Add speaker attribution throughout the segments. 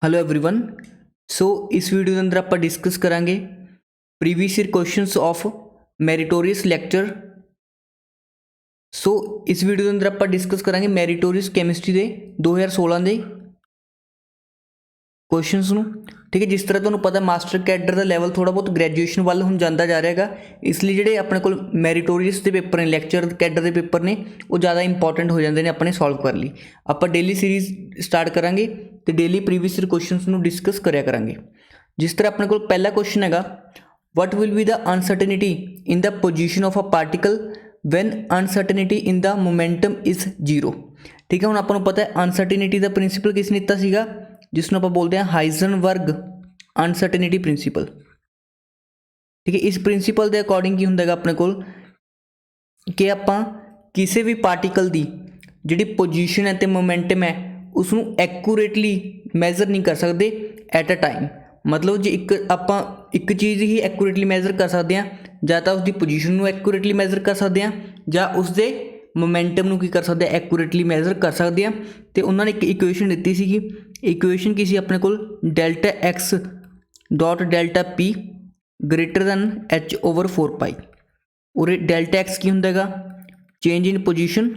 Speaker 1: Hello everyone. सो इस video के अंदर आप डिस्कस करांगे previous year questions of meritorious lecture. So इस वीडियो के अंदर आप डिस्कस करांगे मैरिटोरियस केमिस्ट्री के 2016 के क्वेश्चंस नूं। ठीक है, जिस तरह तुहानूं पता मास्टर कैडर का लैवल थोड़ा बहुत ग्रैजुएशन वाल हुण जाता जा रहा है, इसलिए जिहड़े अपने कोल मैरिटोरियस के पेपर ने, लैक्चर कैडर के पेपर ने, वो ज़्यादा इंपॉर्टेंट हो जाते हैं अपने सॉल्व कर ली। आप डेली सीरीज़ स्टार्ट करांगे तो डेली प्रीवियस ईयर क्वेश्चंस नूं डिस्कस करिया करांगे। जिस तरह अपने कोल पहला क्वेश्चन हैगा, what will be the uncertainty in the position of a particle when uncertainty in the momentum is zero. ठीक है, हुण आपां नूं पता है अनसर्टेनिटी का प्रिंसीपल किस ने दिता सीगा, जिसनों आप बोलते हैं हाइजनबर्ग अनसर्टेनिटी प्रिंसीपल। ठीक है, इस प्रिंसीपल के अकॉर्डिंग की होंदा है अपने कोल कि आपां किसी भी पार्टिकल की जिहड़ी पोजीशन है तो मोमेंटम है उसनों एक्यूरेटली मैजर नहीं कर सकते एट अ टाइम। मतलब जो एक आपां एक चीज़ ही एक्यूरेटली मैजर कर सकते हैं, ਜਾਂ ਤਾਂ उसकी पोजीशन ਨੂੰ एक्यूरेटली मैजर कर सकते हैं ਜਾਂ उसके मोमेंटम ਨੂੰ ਕੀ कर सकते हैं एक्यूरेटली मैजर कर सकते हैं। तो उन्होंने एक इक्वेशन दी सी, इक्वेशन की सी अपने को delta x dot delta P greater than H over 4 पाई। और डेल्टा एक्स की होंदा है change in position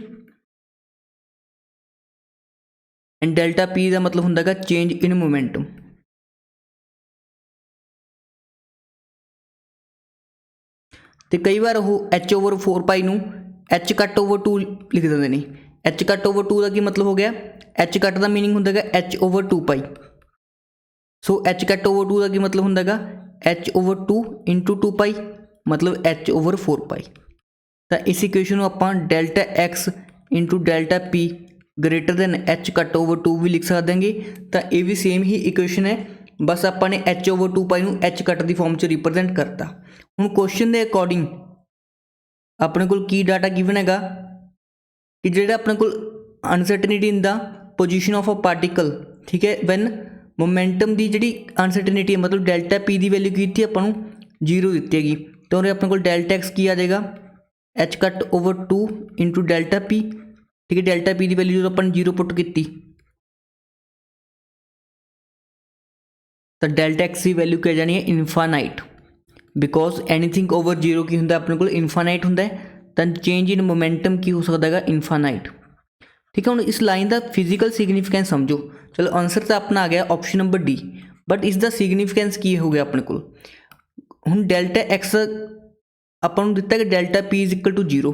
Speaker 1: and delta P का मतलब होंदा है चेंज इन मोमेंटम। तो कई बार वो एच ओवर 4 पाई नूं एच कट ओवर 2 लिख देंगे ने। एच कट ओवर 2 का की मतलब हो गया, एच कट का मीनिंग होंदा है एच ओवर 2 पाई। सो एच कट ओवर 2 का की मतलब होंदा है एच ओवर 2 इंटू 2 पाई, मतलब एच ओवर 4 पाई। तो इस इक्वेशन को आप delta x into delta P greater than H cut over 2 भी लिख सकते हैं। तो ये भी सेम ही इक्वेशन है, बस आपने एच ओवर 2 पाई नूं एच कट की फॉर्म च रिप्रजेंट करता। हुण क्वेश्चन के अकॉर्डिंग अपने को की डाटा गिवन हैगा कि जो अपने को uncertainty in the position of a particle, ठीक है, वैन मोमेंटम की जी अनसर्टेनिटी है, मतलब डेल्टा पी की वैल्यू की थी अपन जीरो दी हैगी। तो अपने को डेल्टा एक्स की आ जाएगा H cut over 2 into delta P. ठीक है, डेल्टा पी की वैल्यू जो अपन जीरो पुट की तो डेल्टा एक्स की वैल्यू क्या जानी है infinite, because anything over zero की होंगे अपने को इनफानाइट होंगे। तो चेंज इन मोमेंटम की हो सकता है इनफानाइट। ठीक है, हम इस लाइन का फिजिकल सिग्निफिकेंस समझो। चलो आंसर तो अपना आ गया ऑप्शन नंबर डी, बट इसका सिग्निफिकेंस की हो गया अपने को। हम डेल्टा एक्स अपन दिता कि delta P is equal to zero,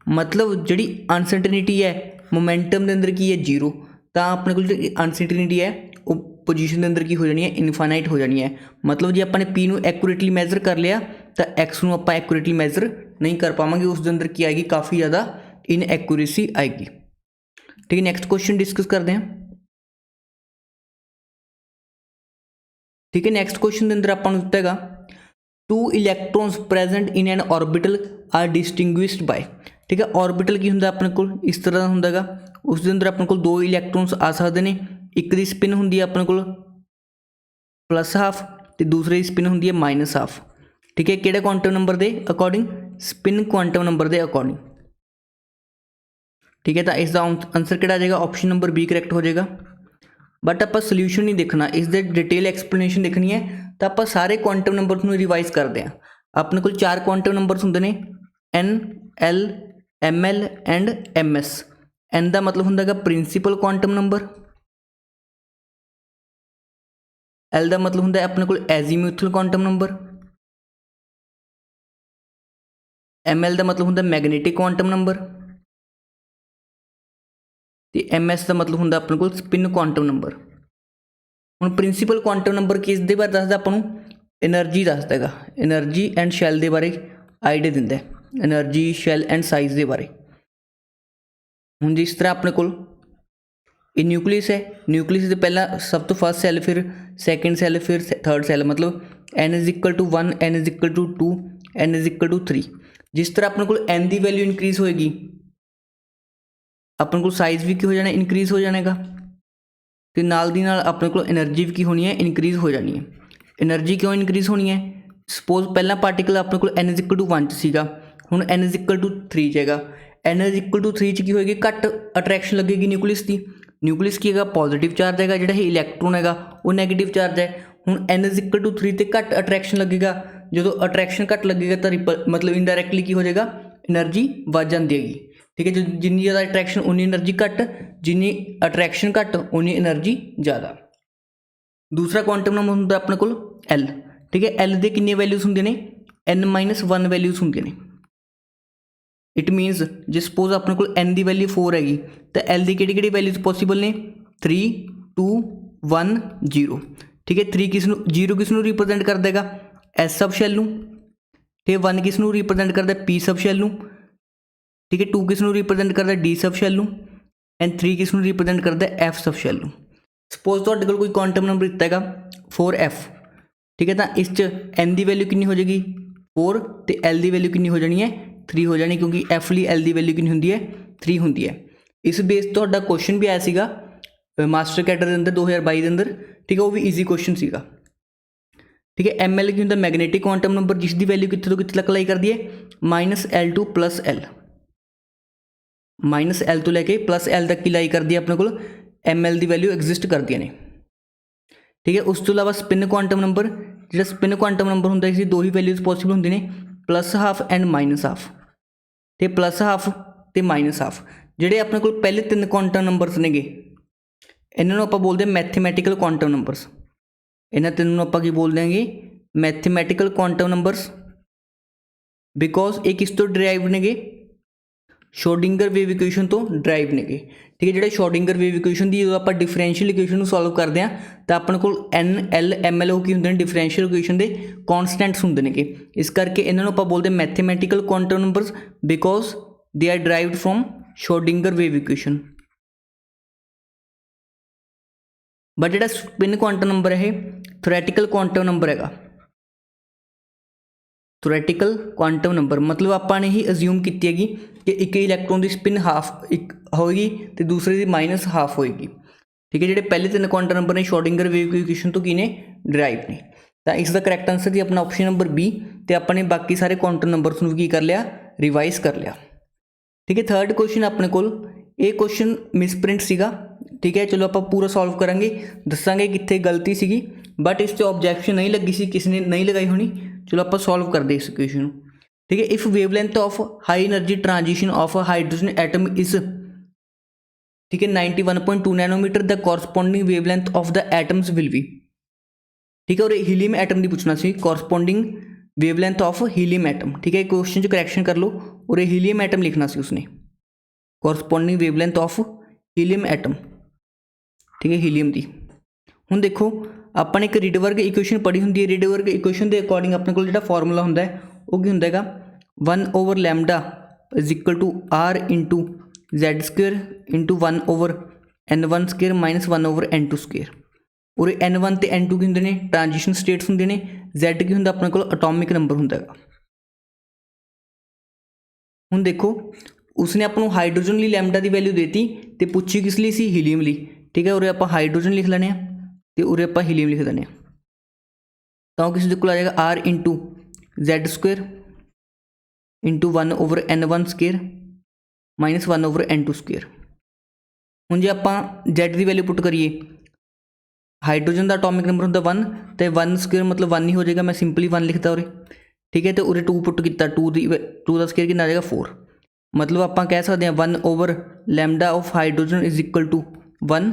Speaker 1: मतलब जी अनसर्टेनिटी है मोमेंटम के अंदर की है जीरो। तो अपने को जी अनसर्टेनिटी है वो पोजीशन के अंदर की हो जानी है इनफानाइट हो जानी है। मतलब जो अपने पी नूं एक्यूरेटली मैजर कर लिया तो एक्स नूं आपां एक्यूरेटली मैजर नहीं कर पावांगे, उसके अंदर की आएगी काफ़ी ज़्यादा इनएक्यूरेसी आएगी। ठीक है, नेक्स्ट क्वेश्चन डिस्कस करते हैं। ठीक है, नेक्स्ट क्वेश्चन के अंदर आपां दिता हैगा two electrons present in an orbital are distinguished by. ठीक है, ऑर्बिटल की होंदा अपने को इस तरह का होंदा हैगा, उसके अंदर अपने को दो इलैक्ट्रॉन्स आ सकते हैं। एक दी स्पिन होंदी है अपने को प्लस हाफ तो दूसरे की स्पिन होंदी है माइनस हाफ। ठीक है, किहड़े क्वांटम नंबर के अकॉर्डिंग, स्पिन क्वांटम नंबर के अकॉर्डिंग। ठीक है, तो इसका आंसर किहड़ा आ जाएगा ऑप्शन नंबर बी करैक्ट हो जाएगा। बट आप सोल्यूशन नहीं देखना, इसके डिटेल एक्सप्लेनेशन देखनी है। तो आप सारे क्वांटम नंबर को रिवाइज करते हैं। अपने को 4 क्वांटम नंबर्स होंगे ने N L M L and M S. N का मतलब होंगे प्रिंसीपल क्वांटम नंबर, एल का मतलब होंगे अपने को azimuthal quantum number, M L का मतलब होंगे मैगनेटिक क्वांटम नंबर, तो एम एस का मतलब होंगे अपने को स्पिन क्वांटम नंबर। हम प्रिंसीपल क्वांटम नंबर किस दे बारे दसदा अपन एनर्जी दसदा हैगा, एनर्जी एंड शैल के बारे आइडिया दिंदा है, एनर्जी शैल एंड साइज के बारे। हम जिस तरह अपने को न्यूक्लियस है, न्यूक्लियस से पहला सब तो फर्स्ट सैल, फिर सैकेंड सैल, फिर थर्ड सैल, मतलब N is equal to 1, N is equal to 2, N is equal to 3। जिस तरह अपने को एन की वैल्यू इनक्रीज होएगी अपने को साइज भी की हो जाना इनक्रीज हो जाएगा, तो नाल दी नाल अपने को एनर्जी भी की होनी है इनक्रीज हो जानी है। एनर्जी क्यों इनक्रीज होनी है, सपोज पहला पार्टिकल अपने को एन इज इक्वल टू 1 सीगा, हुण एन इज इक्वल टू 3 जाएगा। एन इज इक्वल टू 3 च की होएगी घट अट्रैक्शन लगेगी न्यूक्लियस की, ਨਿਊਕਲੀਅਸ ਕੀ ਹੈਗਾ ਪੋਜ਼ਿਟਿਵ ਚਾਰਜ ਹੈਗਾ, ਜਿਹੜਾ ਇਹ ਇਲੈਕਟ੍ਰੋਨ ਹੈਗਾ ਉਹ ਨੈਗੇਟਿਵ ਚਾਰਜ ਹੈ। ਹੁਣ n=3 ਤੇ ਘੱਟ ਅਟਰੈਕਸ਼ਨ ਲੱਗੇਗਾ, ਜਦੋਂ ਅਟਰੈਕਸ਼ਨ ਘੱਟ ਲੱਗੇਗਾ ਤਾਂ ਮਤਲਬ ਇਨਡਾਇਰੈਕਟਲੀ ਕੀ ਹੋ ਜਾਏਗਾ એનર્ਜੀ ਵੱਧ ਜਾਂਦੀ ਹੈਗੀ, ਠੀਕ ਹੈ। ਜਿੰਨੀ ਜ਼ਿਆਦਾ ਅਟਰੈਕਸ਼ਨ ਉਨੀ એનર્ਜੀ ਘੱਟ, ਜਿੰਨੀ ਅਟਰੈਕਸ਼ਨ ਘੱਟ ਉਨੀ એનર્ਜੀ ਜ਼ਿਆਦਾ। ਦੂਸਰਾ ਕੁਆਂਟਮ ਨੰਬਰ ਹੁੰਦਾ ਆਪਣੇ ਕੋਲ L, ਠੀਕ ਹੈ। L ਦੇ ਕਿੰਨੀਆਂ ਵੈਲਿਊਜ਼ ਹੁੰਦੀਆਂ ਨੇ n-1 ਵੈਲਿਊਜ਼ ਹੁੰਦੀਆਂ ਨੇ। ਇਟ ਮੀਨਸ ਜੇ ਸਪੋਜ਼ ਆਪਣੇ ਕੋਲ n ਦੀ ਵੈਲਿਊ 4 ਹੈਗੀ ਤਾਂ L ਦੀ ਕਿਹੜੀ ਵੈਲਿਊਜ਼ ਪੋਸੀਬਲ ਨੇ 3 2 1 0, ਠੀਕ ਹੈ। 3 ਕਿਸ ਨੂੰ 0 ਕਿਸ ਨੂੰ ਰਿਪਰੈਜ਼ੈਂਟ ਕਰਦਾ ਹੈਗਾ S ਸਬ ਸ਼ੈਲ ਨੂੰ, ਤੇ 1 ਕਿਸ ਨੂੰ ਰਿਪਰੈਜ਼ੈਂਟ ਕਰਦਾ P ਸਬ ਸ਼ੈਲ ਨੂੰ, ਠੀਕ ਹੈ। 2 ਕਿਸ ਨੂੰ ਰਿਪਰੈਜ਼ੈਂਟ ਕਰਦਾ D ਸਬ ਸ਼ੈਲ ਨੂੰ, ਐਂਡ 3 ਕਿਸ ਨੂੰ ਰਿਪਰੈਜ਼ੈਂਟ ਕਰਦਾ F ਸਬ ਸ਼ੈਲ ਨੂੰ। ਸਪੋਜ਼ ਤੁਹਾਡੇ ਕੋਲ ਕੋਈ ਕੁਆਂਟਮ ਨੰਬਰ ਦਿੱਤਾ ਹੈਗਾ 4F, ਠੀਕ ਹੈ। ਤਾਂ ਇਸ 'ਚ n ਦੀ ਵੈਲਿਊ ਕਿੰਨੀ ਹੋ ਜਾਏਗੀ 4 ਤੇ L ਦੀ ਵੈਲਿਊ ਕਿੰਨੀ ਹੋ ਜਾਣੀ ਹੈ 3 ਹੋ ਜਾਣੀ, ਕਿਉਂਕਿ F ਲਈ L ਦੀ ਵੈਲਿਊ ਕਿੰਨੀ ਹੁੰਦੀ ਹੈ 3 ਹੁੰਦੀ ਹੈ। ਇਸ ਬੇਸ ਤੁਹਾਡਾ ਕੁਐਸਚਨ ਵੀ ਆਇਆ ਸੀਗਾ ਮਾਸਟਰ ਕੈਡਰ ਦੇ ਅੰਦਰ 2022 ਦੇ ਅੰਦਰ, ਠੀਕ ਹੈ। ਉਹ ਵੀ ਈਜ਼ੀ ਕੁਐਸਚਨ ਸੀਗਾ, ਠੀਕ ਹੈ। ML ਕੀ ਹੁੰਦਾ ਮੈਗਨੈਟਿਕ ਕੁਆਂਟਮ ਨੰਬਰ, ਜਿਸ ਦੀ ਵੈਲਿਊ ਕਿੱਥੇ ਤੋਂ ਕਿੱਥੇ ਤੱਕ ਲਾਈ ਕਰਦੀ ਹੈ -L2 + L, -L ਤੋਂ ਲੈ ਕੇ +L ਤੱਕ ਕੀ ਲਾਈ ਕਰਦੀ ਹੈ ਆਪਣੇ ਕੋਲ ML ਦੀ ਵੈਲਿਊ ਐਗਜ਼ਿਸਟ ਕਰਦੀਆਂ ਨੇ, ਠੀਕ ਹੈ। ਉਸ ਤੋਂ ਇਲਾਵਾ ਸਪਿਨ ਕੁਆਂਟਮ ਨੰਬਰ, ਜਿਹੜਾ ਸਪਿਨ ਕੁਆਂਟਮ ਨੰਬਰ ਹੁੰਦਾ ਇਸ ਦੀ ਦੋ ਹੀ ਵੈਲਿਊਜ਼ ਪੋਸੀਬਲ ਹੁੰਦੇ ਨੇ +½ ਐਂਡ -½ ਤੇ +½ ਤੇ -½ ਜਿਹੜੇ ਆਪਣੇ ਕੋਲ ਪਹਿਲੇ 3 ਕੁਆਂਟਮ ਨੰਬਰਸ ਨੇਗੇ ਇਹਨਾਂ ਨੂੰ ਆਪਾਂ ਬੋਲਦੇ ਹਾਂ ਮੈਥਮੈਟੀਕਲ ਕੁਆਂਟਮ ਨੰਬਰਸ। ਇਹਨਾਂ ਤਿੰਨ ਨੂੰ ਆਪਾਂ ਕੀ ਬੋਲਦੇ ਹਾਂਗੇ ਮੈਥਮੈਟੀਕਲ ਕੁਆਂਟਮ ਨੰਬਰਸ, ਬਿਕੋਜ਼ ਇਹ ਕਿਸ ਤੋਂ ਡਰਾਈਵ ਨੇਗੇ ਸ਼ੋਡਿੰਗਰ ਵੇਵ ਇਕੁਏਸ਼ਨ ਤੋਂ ਡਰਾਈਵ ਨੇਗੇ, ਠੀਕ ਹੈ। ਜਿਹੜੇ ਸ਼ੋਡਿੰਗਰ ਵੇਵ ਇਕੁਏਸ਼ਨ ਦੀ ਜਦੋਂ ਆਪਾਂ ਡਿਫਰੈਂਸ਼ੀਅਲ ਇਕੁਏਸ਼ਨ ਨੂੰ ਸੋਲਵ ਕਰਦੇ ਹਾਂ ਤਾਂ ਆਪਣੇ ਕੋਲ n l m l ਉਹ ਕੀ ਹੁੰਦੇ ਨੇ ਡਿਫਰੈਂਸ਼ੀਅਲ ਇਕੁਏਸ਼ਨ ਦੇ ਕੌਨਸਟੈਂਟਸ ਹੁੰਦੇ ਨੇਗੇ। ਇਸ ਕਰਕੇ ਇਹਨਾਂ ਨੂੰ ਆਪਾਂ ਬੋਲਦੇ mathematical quantum numbers because they are derived from Schrodinger wave equation. But ਜਿਹੜਾ ਸਪਿਨ ਕੁਆਂਟਮ ਨੰਬਰ ਹੈ ਇਹ ਥਿਓਰੈਟੀਕਲ ਕੁਆਂਟਮ ਨੰਬਰ ਹੈਗਾ। ਥਿਓਰੈਟੀਕਲ ਕੁਆਂਟਮ ਨੰਬਰ ਮਤਲਬ ਆਪਾਂ ਨੇ ਹੀ ਅਜ਼ਿਊਮ ਕੀਤੀ ਹੈਗੀ ਕਿ ਇੱਕ ਇਲੈਕਟ੍ਰੋਨ ਦੀ ਸਪਿਨ ਇੱਕ ਹੋਏਗੀ ਤੇ ਦੂਸਰੇ ਦੀ -½ ਹੋਏਗੀ, ਠੀਕ ਹੈ। ਜਿਹੜੇ ਪਹਿਲੇ 3 ਕੁਆਂਟਮ ਨੰਬਰ ਨੇ ਸ਼ੋਡਿੰਗਰ ਵੇਵ ਇਕੁਏਸ਼ਨ ਤੋਂ ਕੀ ਨੇ ਡਰਾਈਵ ਨੇ। ਤਾਂ ਇਸ ਦਾ ਕਰੈਕਟ ਆਂਸਰ ਜੀ ਆਪਣਾ ਆਪਸ਼ਨ ਨੰਬਰ B, ਤੇ ਆਪਾਂ ਨੇ ਬਾਕੀ ਸਾਰੇ ਕੁਆਂਟਮ ਨੰਬਰਸ ਨੂੰ ਕੀ ਕਰ ਲਿਆ ਰਿਵਾਈਜ਼ ਕਰ ਲਿਆ, ਠੀਕ ਹੈ। ਥਰਡ ਕੁਐਸਚਨ ਆਪਣੇ ਕੋਲ ਇਹ ਕੁਐਸਚਨ ਮਿਸਪ੍ਰਿੰਟ ਸੀਗਾ, ਠੀਕ ਹੈ। ਚਲੋ ਆਪਾਂ ਪੂਰਾ ਸੋਲਵ ਕਰਾਂਗੇ, ਦੱਸਾਂਗੇ ਕਿੱਥੇ ਗਲਤੀ ਸੀਗੀ, ਬਟ ਇਸ 'ਤੇ ਆਬਜੈਕਸ਼ਨ ਨਹੀਂ ਲੱਗੀ ਸੀ, ਕਿਸੇ ਨੇ ਨਹੀਂ ਲਗਾਈ ਹੋਣੀ। ਚਲੋ ਆਪਾਂ ਸੋਲਵ ਕਰਦੇ ਇਸ ਇਕੁਏਸ਼ਨ ਨੂੰ, ਠੀਕ ਹੈ। If wavelength of high energy transition of hydrogen atom is, ਠੀਕ ਹੈ 91.2 nanometre, the corresponding wavelength of the atoms will be, ਠੀਕ ਹੈ। ਔਰ ਹੀਲੀਅਮ ਐਟਮ ਦੀ ਪੁੱਛਣਾ ਸੀ corresponding wavelength of helium atom, ਠੀਕ ਹੈ। ਕੁਐਸਚਨ 'ਚ ਕਰੈਕਸ਼ਨ ਕਰ ਲਓ, ਔਰ ਹੀਲੀਅਮ ਐਟਮ ਲਿਖਣਾ ਸੀ ਉਸਨੇ corresponding wavelength of helium atom, ਠੀਕ ਹੈ ਹੀਲੀਅਮ ਦੀ। ਹੁਣ ਦੇਖੋ ਆਪਾਂ ਨੇ ਇੱਕ ਰਿਡਬਰਗ ਇਕੁਏਸ਼ਨ ਪੜ੍ਹੀ ਹੁੰਦੀ ਹੈ, ਰਿਡਬਰਗ ਇਕੁਏਸ਼ਨ ਦੇ ਅਕੋਰਡਿੰਗ ਆਪਣੇ ਕੋਲ ਜਿਹੜਾ ਫਾਰਮੂਲਾ ਹੁੰਦਾ ਹੈ ਉਹ ਕੀ ਹੁੰਦਾ ਹੈਗਾ 1/λ = R × Z² × 1/n1² - 1/n2²। ਔਰ n1 ਤੇ n2 ਕੀ ਹੁੰਦੇ ਨੇ ਟ੍ਰਾਂਜੀਸ਼ਨ ਸਟੇਟਸ ਹੁੰਦੇ ਨੇ, Z ਕੀ ਹੁੰਦਾ ਆਪਣੇ ਕੋਲ ਅਟੋਮਿਕ ਨੰਬਰ ਹੁੰਦਾ ਹੈਗਾ। ਹੁਣ ਦੇਖੋ ਉਸਨੇ ਆਪਾਂ ਨੂੰ ਹਾਈਡਰੋਜਨ ਲਈ ਲੈਮਡਾ ਦੀ ਵੈਲਿਊ ਦੇਤੀ ਤੇ ਪੁੱਛੀ ਕਿਸ ਲਈ ਸੀ ਹੀਲੀਅਮ ਲਈ, ਠੀਕ ਹੈ। ਉਰੇ ਆਪਾਂ ਹਾਈਡਰੋਜਨ ਲਿਖ ਲੈਣੇ ਆ ਤੇ ਉਰੇ ਆਪਾਂ ਹੀਲੀਅਮ ਲਿਖ ਦਿੰਦੇ ਹਾਂ, ਤਾਂ ਉਹ ਕਿਸੇ ਦੇ ਕੋਲ ਆ ਜਾਏਗਾ R × Z² × 1/n1² - 1/n2²। ਹੁਣ ਜੇ ਆਪਾਂ Z ਦੀ ਵੈਲਿਊ ਪੁੱਟ ਕਰੀਏ, ਹਾਈਡਰੋਜਨ ਦਾ ਅਟੋਮਿਕ ਨੰਬਰ ਹੁੰਦਾ 1 ਤੇ 1² ਮਤਲਬ 1 ਹੀ ਹੋ ਜਾਏਗਾ, ਮੈਂ ਸਿੰਪਲੀ 1 ਲਿਖਤਾ ਉਰੇ, ਠੀਕ ਹੈ। ਤੇ ਉਰੇ 2 ਪੁੱਟ ਕੀਤਾ, 2 ਦਾ ਸਕੁਅਰ ਕਿੰਨਾ ਆ ਜਾਏਗਾ 4, ਮਤਲਬ ਆਪਾਂ ਕਹਿ ਸਕਦੇ ਹਾਂ 1/λ ਆਫ ਹਾਈਡਰੋਜਨ = 1,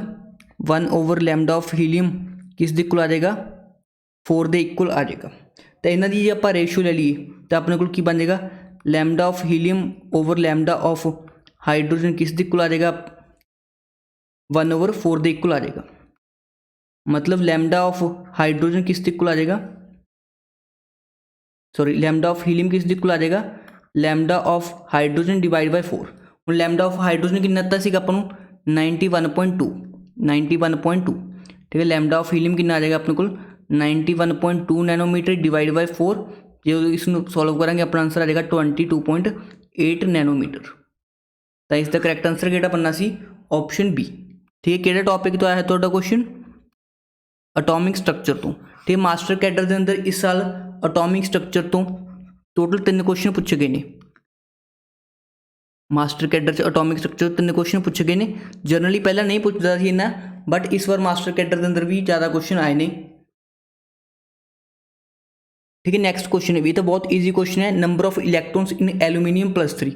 Speaker 1: 1/λ ਆਫ ਹੀਲੀਅਮ ਕਿਸ ਦੇ ਇਕੁਅਲ ਆ ਜਾਏਗਾ 4 ਦੇ ਇਕੁਅਲ ਆ ਜਾਏਗਾ। ਤਾਂ ਇਹਨਾਂ ਦੀ ਜੇ ਆਪਾਂ ਰੇਸ਼ੋ ਲੈ ਲਈਏ ਤਾਂ ਆਪਣੇ ਕੋਲ ਕੀ ਬਣ ਜਾਏਗਾ λ ਆਫ ਹੀਲੀਅਮ /λ ਆਫ ਹਾਈਡਰੋਜਨ ਕਿਸ ਦੇ ਇਕੁਅਲ ਆ ਜਾਏਗਾ 1/4 ਦੇ ਇਕੁਅਲ ਆ ਜਾਏਗਾ। ਮਤਲਬ λ ਆਫ ਹਾਈਡਰੋਜਨ ਕਿਸ ਦੇ ਇਕੁਅਲ ਆ ਜਾਏਗਾ, ਸੌਰੀ λ ਆਫ ਹੀਲੀਅਮ ਕਿਸ ਦੇ ਇਕੁਅਲ ਆ ਜਾਏਗਾ λ ਆਫ ਹਾਈਡਰੋਜਨ / 4। ਹੁਣ λ ਆਫ ਹਾਈਡਰੋਜਨ ਕਿੰਨਾ ਦਿੱਤਾ ਸੀਗਾ ਆਪਾਂ ਨੂੰ 91.2, ਠੀਕ ਹੈ। λ ਆਫ ਹੀਲੀਅਮ ਕਿੰਨਾ ਆ ਜਾਏਗਾ ਆਪਣੇ ਕੋਲ 91.2 ਨੈਨੋਮੀਟਰ / 4। ਜਦੋਂ ਇਸ ਨੂੰ ਸੋਲਵ ਕਰਾਂਗੇ ਆਪਣਾ ਆਂਸਰ ਆ ਜਾਏਗਾ 22.8 ਨੈਨੋਮੀਟਰ। ਤਾਂ ਇਸ ਦਾ ਕਰੈਕਟ ਆਂਸਰ ਕਿਹੜਾ ਬਣਨਾ ਸੀ ਆਪਸ਼ਨ B, ਠੀਕ ਹੈ। ਕਿਹੜੇ ਟੌਪਿਕ ਤੋਂ ਆਇਆ ਹੈ ਤੁਹਾਡਾ ਕੁਐਸਚਨ ਅਟੋਮਿਕ ਸਟਰਕਚਰ ਤੋਂ, ਤੇ ਮਾਸਟਰ ਕੈਡਰ ਦੇ ਅੰਦਰ ਇਸ ਸਾਲ ਅਟੋਮਿਕ ਸਟਰਕਚਰ ਤੋਂ ਟੋਟਲ 3 ਕੁਐਸਚਨ ਪੁੱਛੇ ਗਏ ਨੇ। ਮਾਸਟਰ ਕੈਡਰ 'ਚ ਐਟੋਮਿਕ ਸਟਰਕਚਰ 3 ਕੁਐਸਚਨ ਪੁੱਛੇ ਗਏ ਨੇ। ਜਨਰਲੀ ਪਹਿਲਾਂ ਨਹੀਂ ਪੁੱਛਦਾ ਸੀ ਇੰਨਾ, ਬਟ ਇਸ ਵਾਰ ਮਾਸਟਰ ਕੈਡਰ ਦੇ ਅੰਦਰ ਵੀ ज़्यादा ਕੁਐਸਚਨ ਆਏ ਨੇ। ठीक है, नैक्सट क्वेश्चन है भी तो बहुत ईजी क्वेश्चन है। नंबर ऑफ इलैक्ट्रॉन्स इन एलूमीनियम +3।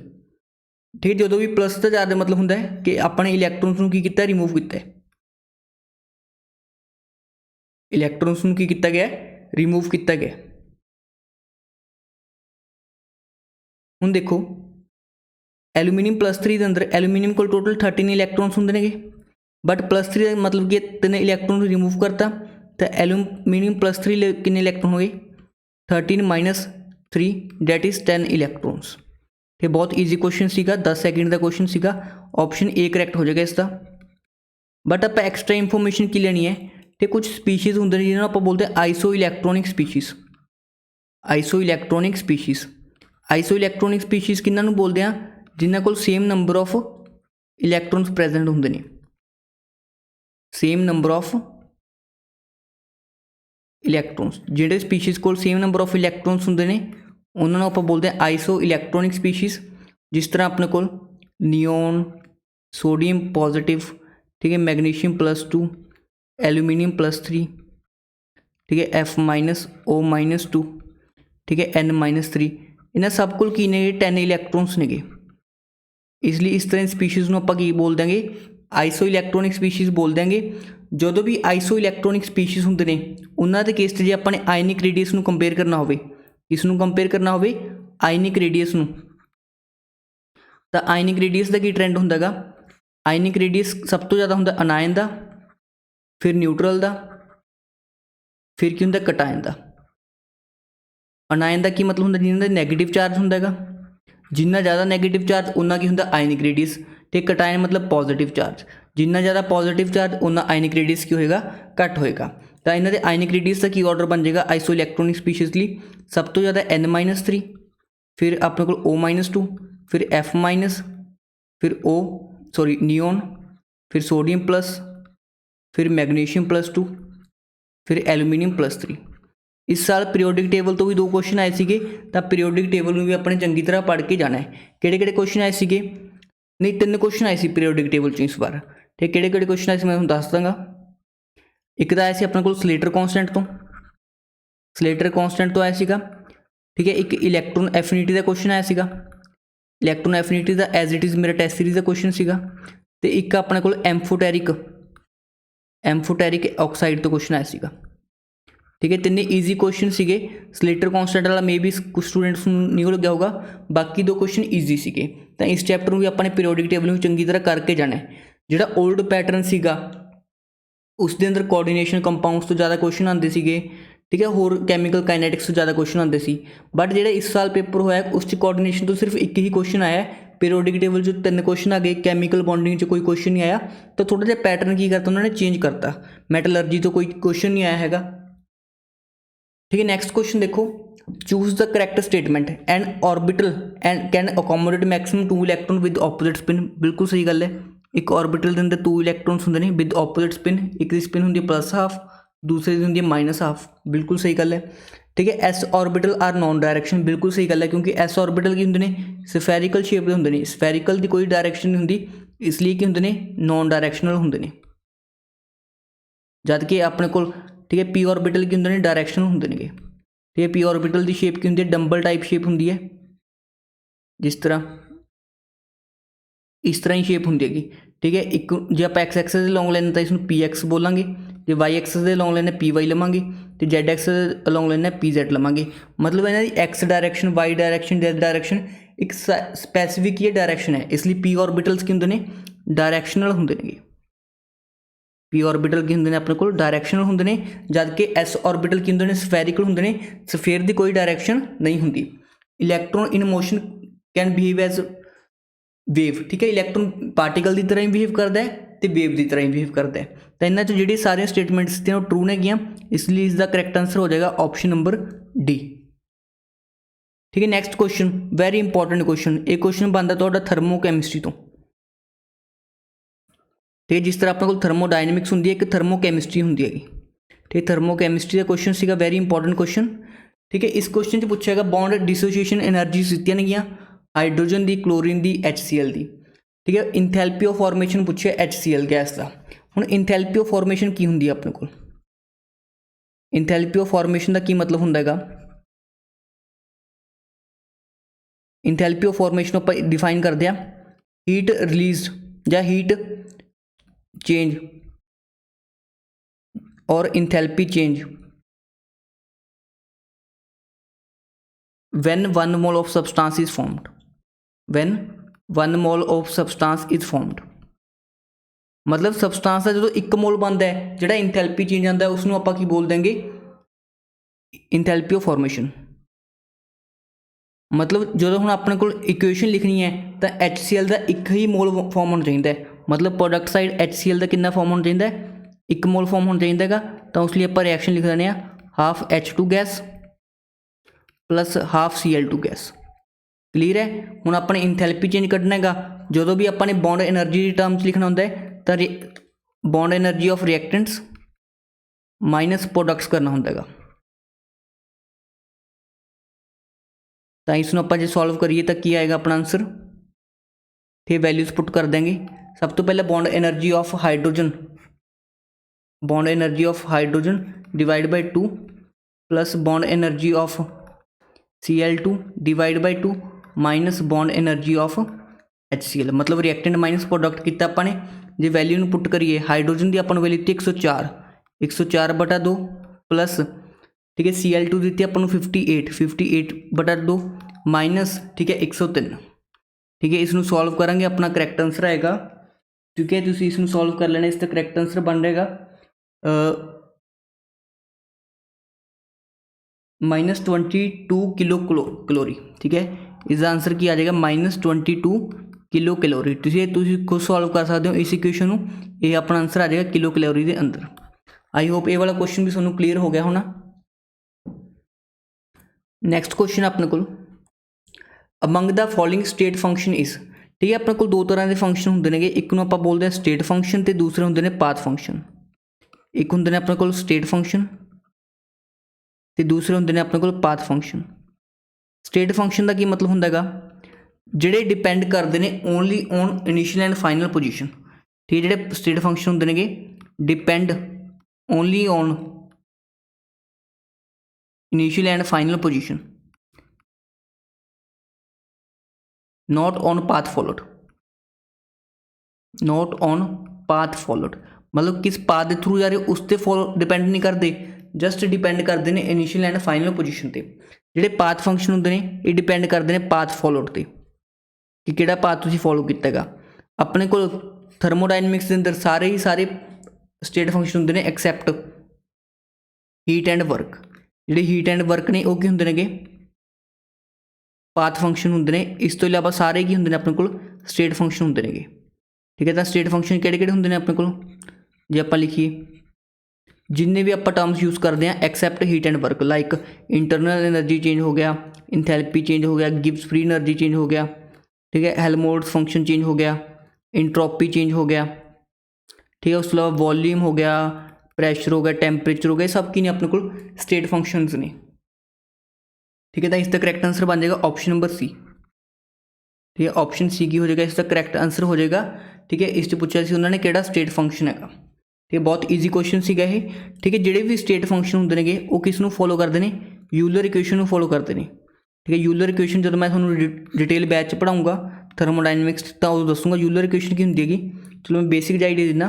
Speaker 1: ठीक है, जो भी प्लस का ज़्यादा मतलब होंगे कि अपने इलैक्ट्रॉन्स को की किया, रिमूव किया, इलैक्ट्रॉन्स को की किया गया, रिमूव किया गया। हुण देखो एलूमीनियम +3 के अंदर एलूमीनियम को टोटल 13 इलैक्ट्रॉन्स होंगे ने, बट +3 मतलब कि 3 इलैक्ट्रॉन रिमूव करता, तो एलूमीनियम +3 कितने इलैक्ट्रॉन हो गए, 13 - 3 डैट इज़ 10 इलैक्ट्रॉन्स। ये बहुत ईजी क्वेश्चन सीगा, 10 सैकेंड का क्वेश्चन सीगा। ऑप्शन ए करैक्ट हो जाएगा इसका। बट आप एक्सट्रा इंफॉर्मेशन की लेनी है कि कुछ स्पीशीज़ होंगे जिन्होंने आप बोलते हैं isoelectronic species. Isoelectronic species, isoelectronic species किन्होंने बोलते हैं, जिन्होंने को same number of electrons present होंगे ने, सेम नंबर ऑफ इलैक्ट्रॉन्स, जिहड़े स्पीशीज़ को सेम नंबर ऑफ इलैक्ट्रॉन्स होंगे ने उन्होंने आप बोलते हैं आइसो इलैक्ट्रॉनिक स्पीशीज़। जिस तरह अपने को नियोन, सोडियम पॉजिटिव, ठीक है, मैग्नीशियम +2, एलूमीनियम +3, ठीक है, F- O-2, ठीक है, N-3, इन्हें सब को की ने 10 इलैक्ट्रॉन्स ने। इसलिए इस तरह स्पीशीज़ को आप बोल देंगे आइसो इलैक्ट्रॉनिक स्पीशीज़ बोल देंगे। जो भी आइसो इलैक्ट्रॉनिक स्पीशीज़ होंगे ने उन्होंने केस जो अपने आयनिक रेडियस को कंपेयर करना हो, किसनों कंपेयर करना हो, आयनिक रेडियस नूं, तो आयनिक रेडियस का की ट्रेंड होंदा, आयनिक रेडियस सब तो ज़्यादा होंदा अनायन का, फिर न्यूट्रल का, फिर की होंदा कटायन का। अनायन का की मतलब होंदा जिन्होंने नैगेटिव चार्ज होंदा, जिन्ना ज़्यादा नैगेटिव चार्ज उन्ना की होंदा आयनिक रेडियस, तो कटायन मतलब पॉजिटिव चार्ज, जिन्ना ज़्यादा पॉजिटिव चार्ज उन्ना आयनिक रेडियस की होएगा, घट होएगा। तो इन्हों के आयनिक रेडियस का की ऑर्डर बन जाएगा आइसो इलैक्ट्रॉनिक स्पीशीज़ लिए सब तो ज़्यादा N-3, फिर अपने को O-2, फिर F-, फिर नियोन, फिर सोडियम प्लस, फिर मैग्नीशियम +2, फिर एलूमीनियम +3। इस साल पीरियोडिक टेबल तो भी 2 क्वेश्चन आए थे, तो पीरियोडिक टेबल में भी अपने चंगी तरह पढ़ के जाना है। किहड़े क्वेश्चन आए थे, नहीं 3 क्वेश्चन आए थे पीरियोडिक टेबल चो इस बार। ठीक, किहड़े क्वेश्चन आए थे मैं तुहानूं दस दांगा। एक तो आया से अपने को स्लेटर कॉन्सटेंट तो, स्लेटर कॉन्सटेंट तो आया सीगा। ठीक है, एक इलैक्ट्रॉन एफिनिटी का क्वेश्चन आया सीगा, इलैक्ट्रॉन एफिनिटी का एज इट इज़ मेरा टेस्ट सीरीज़ का क्वेश्चन सीगा। तो एक अपने को एम्फोटेरिक ऑक्साइड तो क्वेश्चन आया सीगा। ठीक है, 3 ईजी क्वेश्चन सीगे। स्लेटर कॉन्सटेंट वाला मे भी कुछ स्टूडेंट्स नहीं लग्या होगा, बाकी 2 क्वेश्चन ईजी सीगे। तो इस चैप्टर में भी अपने पीरियोडिक टेबल में चंगी तरह करके जाना है। जिहड़ा ओल्ड पैटर्न सीगा उसके अंदर कोऑर्डिनेशन कंपाउंड्स तो ज़्यादा क्वेश्चन आते थे। ठीक है, होर कैमिकल काइनैटिक्स तो ज़्यादा क्वेश्चन आते थे, बट जो इस साल पेपर होया उस कोऑर्डिनेशन तो सिर्फ एक ही क्वेश्चन आया। पीरियोडिक टेबल जो 3 क्वेश्चन आ गए, कैमिकल बॉन्डिंग कोई क्वेश्चन नहीं आया, तो थोड़ा जिहा पैटर्न की करता उन्होंने चेंज करता। मैटलर्जी तो कोई क्वेश्चन नहीं आया है। ठीक है, नैक्सट क्वेश्चन देखो, choose the correct statement, N orbital and can accommodate maximum 2 electron with opposite spin. बिल्कुल सही गल है। एक ऑर्बिटल के अंदर 2 इलैक्ट्रॉन्स होंगे विद ऑपोजिट स्पिन, एक की स्पिन होंगी +½ दूसरे की होंगी -½ बिल्कुल सही गल है। ठीक है, S orbital are non direction, बिल्कुल सही गल है, क्योंकि एस ऑर्बिटल की होंगे ने स्फेरिकल शेप के होंगे ने, स्फेरिकल की कोई डायरैक्शन नहीं होंगी, इसलिए कि होंगे ने नॉन डायरैक्शनल होंगे ने। जबकि अपने को ठीक है पी ऑर्बिटल की होंगे ने डायरैक्शनल होंगे ने। ठीक है, पी ऑर्बिटल की शेप की होंगी है डंबल टाइप शेप होंगी है, जिस तरह इस तरह ही शेप होंगी है। ठीक है, एक जो आप एक्स एक्सिस लॉन्ग लैन तो इसमें PX बोलेंगे, जो वाई एक्सिस के लॉन्ग लैन PY लवेंगे, तो Z एक्सिस लॉन्ग लैन PZ लवेंगे। मतलब इन्हों की X direction, Y direction, Z direction एक स्पैसीफिक ही डायरैक्शन है, इसलिए पी ऑर्बिटल्स की होंगे ने डायरैक्शनल होंगे ने। पी ऑर्बिटल की होंगे ने अपने को डायरैक्शनल होंगे ने, जबकि S ऑर्बिटल की होंगे ने स्फेरिकल होंगे ने, स्फेयर की कोई डायरैक्शन नहीं होंगी। Electron in motion can behave as wave. ठीक है, इलैक्ट्रॉन पार्टिकल की तरह ही बिहेव करता है तो वेव की तरह ही बिहेव करता है। तो इन्होंने जी सारे स्टेटमेंट्स थे ट्रू ने, इसलिए इसका करैक्ट आंसर हो जाएगा ऑप्शन नंबर डी। ठीक है, next question very important question, एक क्वेश्चन बनता तो थर्मोकैमिस्ट्री तो। ठीक है, जिस तरह अपने को थर्मोडायनेमिक्स होंगी है, एक थर्मोकैमिस्ट्री होंगी है। ठीक है, थर्मोकैमिस्ट्री का क्वेश्चन सीगा वैरी इंपॉर्टेंट क्वेश्चन। ठीक है, इस क्वेश्चन पूछेगा बॉन्ड डिसोसीएशन एनर्जी दित्तियां गईयां, हाइड्रोजन दी क्लोरीन दी HCl दी, ठीक है। इंथैल्पी ऑफ फॉर्मेशन पूछे HCl गैस का। हुण इंथैल्पी ऑफ फॉर्मेशन की हुंदी है अपने कोल? इंथैल्पी ऑफ फॉर्मेशन का की मतलब हुंदा हैगा, इंथैल्पी ऑफ फॉर्मेशन ਆਪਾਂ डिफाइन करते हैं हीट रिलीज्ड या हीट चेंज और enthalpy change when 1 mole of substance is formed, when 1 mole of substance is formed, मतलब सबसटांस का जो 1 मोल बनता है जोड़ा इंथैल्पी चेंज आता है उसनों आपां की बोल देंगे इंथैल्पी ऑफ फॉर्मेशन। मतलब जो हुण अपने को इक्वेशन लिखनी है तो HCl का 1 ही मोल फॉर्म होना चाहिए, मतलब प्रोडक्ट साइड HCl का कितना फॉर्म होना चाहिए, 1 मोल फॉर्म होना चाहिए। तो उसलिए आप रिएक्शन लिख देने half H2 gas plus half Cl2 gas. Clear है। हुण अपने इंथैल्पी चेंज कढ़ना है, जो भी अपने बॉन्ड एनर्जी की टर्म्स लिखना होंगे तो bond energy of reactants minus products करना होंगे। तो इसनों आप जो सॉल्व करिए तो की आएगा अपना आंसर, फिर वैल्यूज पुट कर देंगे। सब तो पहले bond energy of hydrogen, bond energy of hydrogen divide by 2 plus bond energy of Cl2 divide by 2 minus bond energy of HCl, मतलब रिएक्टेंट माइनस प्रोडक्ट किया अपने। जो वैल्यू में पुट करिए हाइड्रोजन की अपन वैल्यू दी 104/2 प्लस, ठीक है, Cl2 दी अपन 58/2 minus, ठीक है, 103। ठीक है, इसनों सॉल्व करांगे अपना करैक्ट आंसर आएगा, ठीक है। तुसीं इसनों सॉल्व कर लेना, इसका करैक्ट आंसर बन जाएगा -22 किलो कैलोरी। ठीक है, इसका आंसर की आ जाएगा -22 किलो कैलोरी। तुसीं खुद सॉल्व कर सकते हो इस इक्वेशन को, ये अपना आंसर आ जाएगा किलो कैलोरी के अंदर। आई होप ये वाला क्वेश्चन भी तुहानूं क्लीयर हो गया होना। नैक्सट क्वेश्चन अपने को among the following state function is, ठीक है। अपने को 2 तरह के फंक्शन होंगे ने, एक नूं आपां बोलते हैं स्टेट फंक्शन तो दूसरे होंगे ने पाथ फंक्शन। एक होंगे ने अपने को स्टेट फंक्शन तो दूसरे होंगे ने अपने को पाथ फंक्शन। स्टेट फंक्शन का की मतलब होंगे जिहड़े डिपेंड करते हैं only on initial and final position. ठीक है, जिहड़े स्टेट फंक्शन होंगे ने depend only on initial and final position, not on path followed, not on path followed, मतलब किस पाथ के थ्रू जा रहे उस पर फॉलो डिपेंड नहीं करते, जस्ट डिपेंड करते हैं इनिशियल एंड फाइनल पोजीशन पे। जिहड़े पाथ फंक्शन होंगे ने ये डिपेंड करते हैं पाथ फॉलोड पे कि किहड़ा पाथ तुसीं फॉलो किया है। अपने को थर्मोडायनमिक्स के अंदर सारे ही सारे स्टेट फंक्शन होंगे ने एक्सैप्ट हीट एंड वर्क। जिहड़े हीट एंड वर्क ने वो की होंगे ने पाथ फंक्शन होंगे ने, इस तो इलावा सारे की होंगे ने अपने को स्टेट फंक्शन होंगे ने। ठीक है, तो स्टेट फंक्शन किहड़े होंगे ने अपने को, जे आप लिखिए जिन्ने भी आप टर्म्स यूज़ करते हैं accept heat and work, like internal energy change हो गया, इंथैल्पी चेंज हो गया, गिब्स फ्री एनर्जी चेंज हो गया, ठीक है, हेल्महोल्ट्ज़ फंक्शन चेंज हो गया, इंट्रोपी चेंज हो गया, ठीक है, उसके अलावा वॉल्यूम हो गया, प्रैशर हो गया, टैंपरेचर हो गया, सब की ने अपने को स्टेट फंक्शंस ने। ठीक है, तो इसका करेक्ट आंसर बन जाएगा ऑप्शन नंबर सी। ठीक है, ऑप्शन सी की हो जाएगा इसका करेक्ट आंसर हो जाएगा। ठीक है, इस पूछा सी उन्होंने किहड़ा स्टेट फंक्शन है। ठीक है, बहुत ईजी क्वेश्चन सीगा ये। ठीक है, जिहड़े भी स्टेट फंक्शन होंगे ने वो किस नूं फॉलो करते हैं, यूलर इक्वेशन नूं फॉलो करते हैं। ठीक है, यूलर इक्वेशन जो मैं थोड़ा डिटेल बैच पढ़ाऊँगा थर्मोडायनमिक्स तो उदों दसूँगा यूलर इक्वेशन की होंगी है। चलो मैं बेसिक आइडिया देना,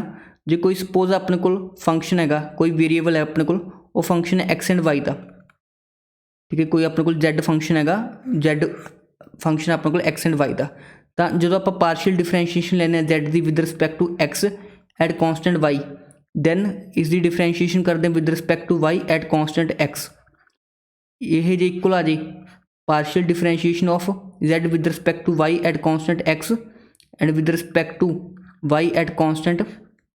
Speaker 1: जो कोई सपोज अपने को फंक्शन है, कोई वेरीएबल है अपने को, वो फंक्शन है एक्स एंड वाई का। ठीक है, कोई अपने को जैड फंक्शन है, जैड फंक्शन अपने को एक्स एंड वाई का। तो जो आप पार्शियल डिफरेंशिएशन लेने जैड की with respect to X at constant Y, then इसकी डिफरेंशिएशन करते हैं with respect to Y at constant X. ये जो इक्वल आ जाए partial differentiation of Z with respect to Y at constant X and with respect to Y at constant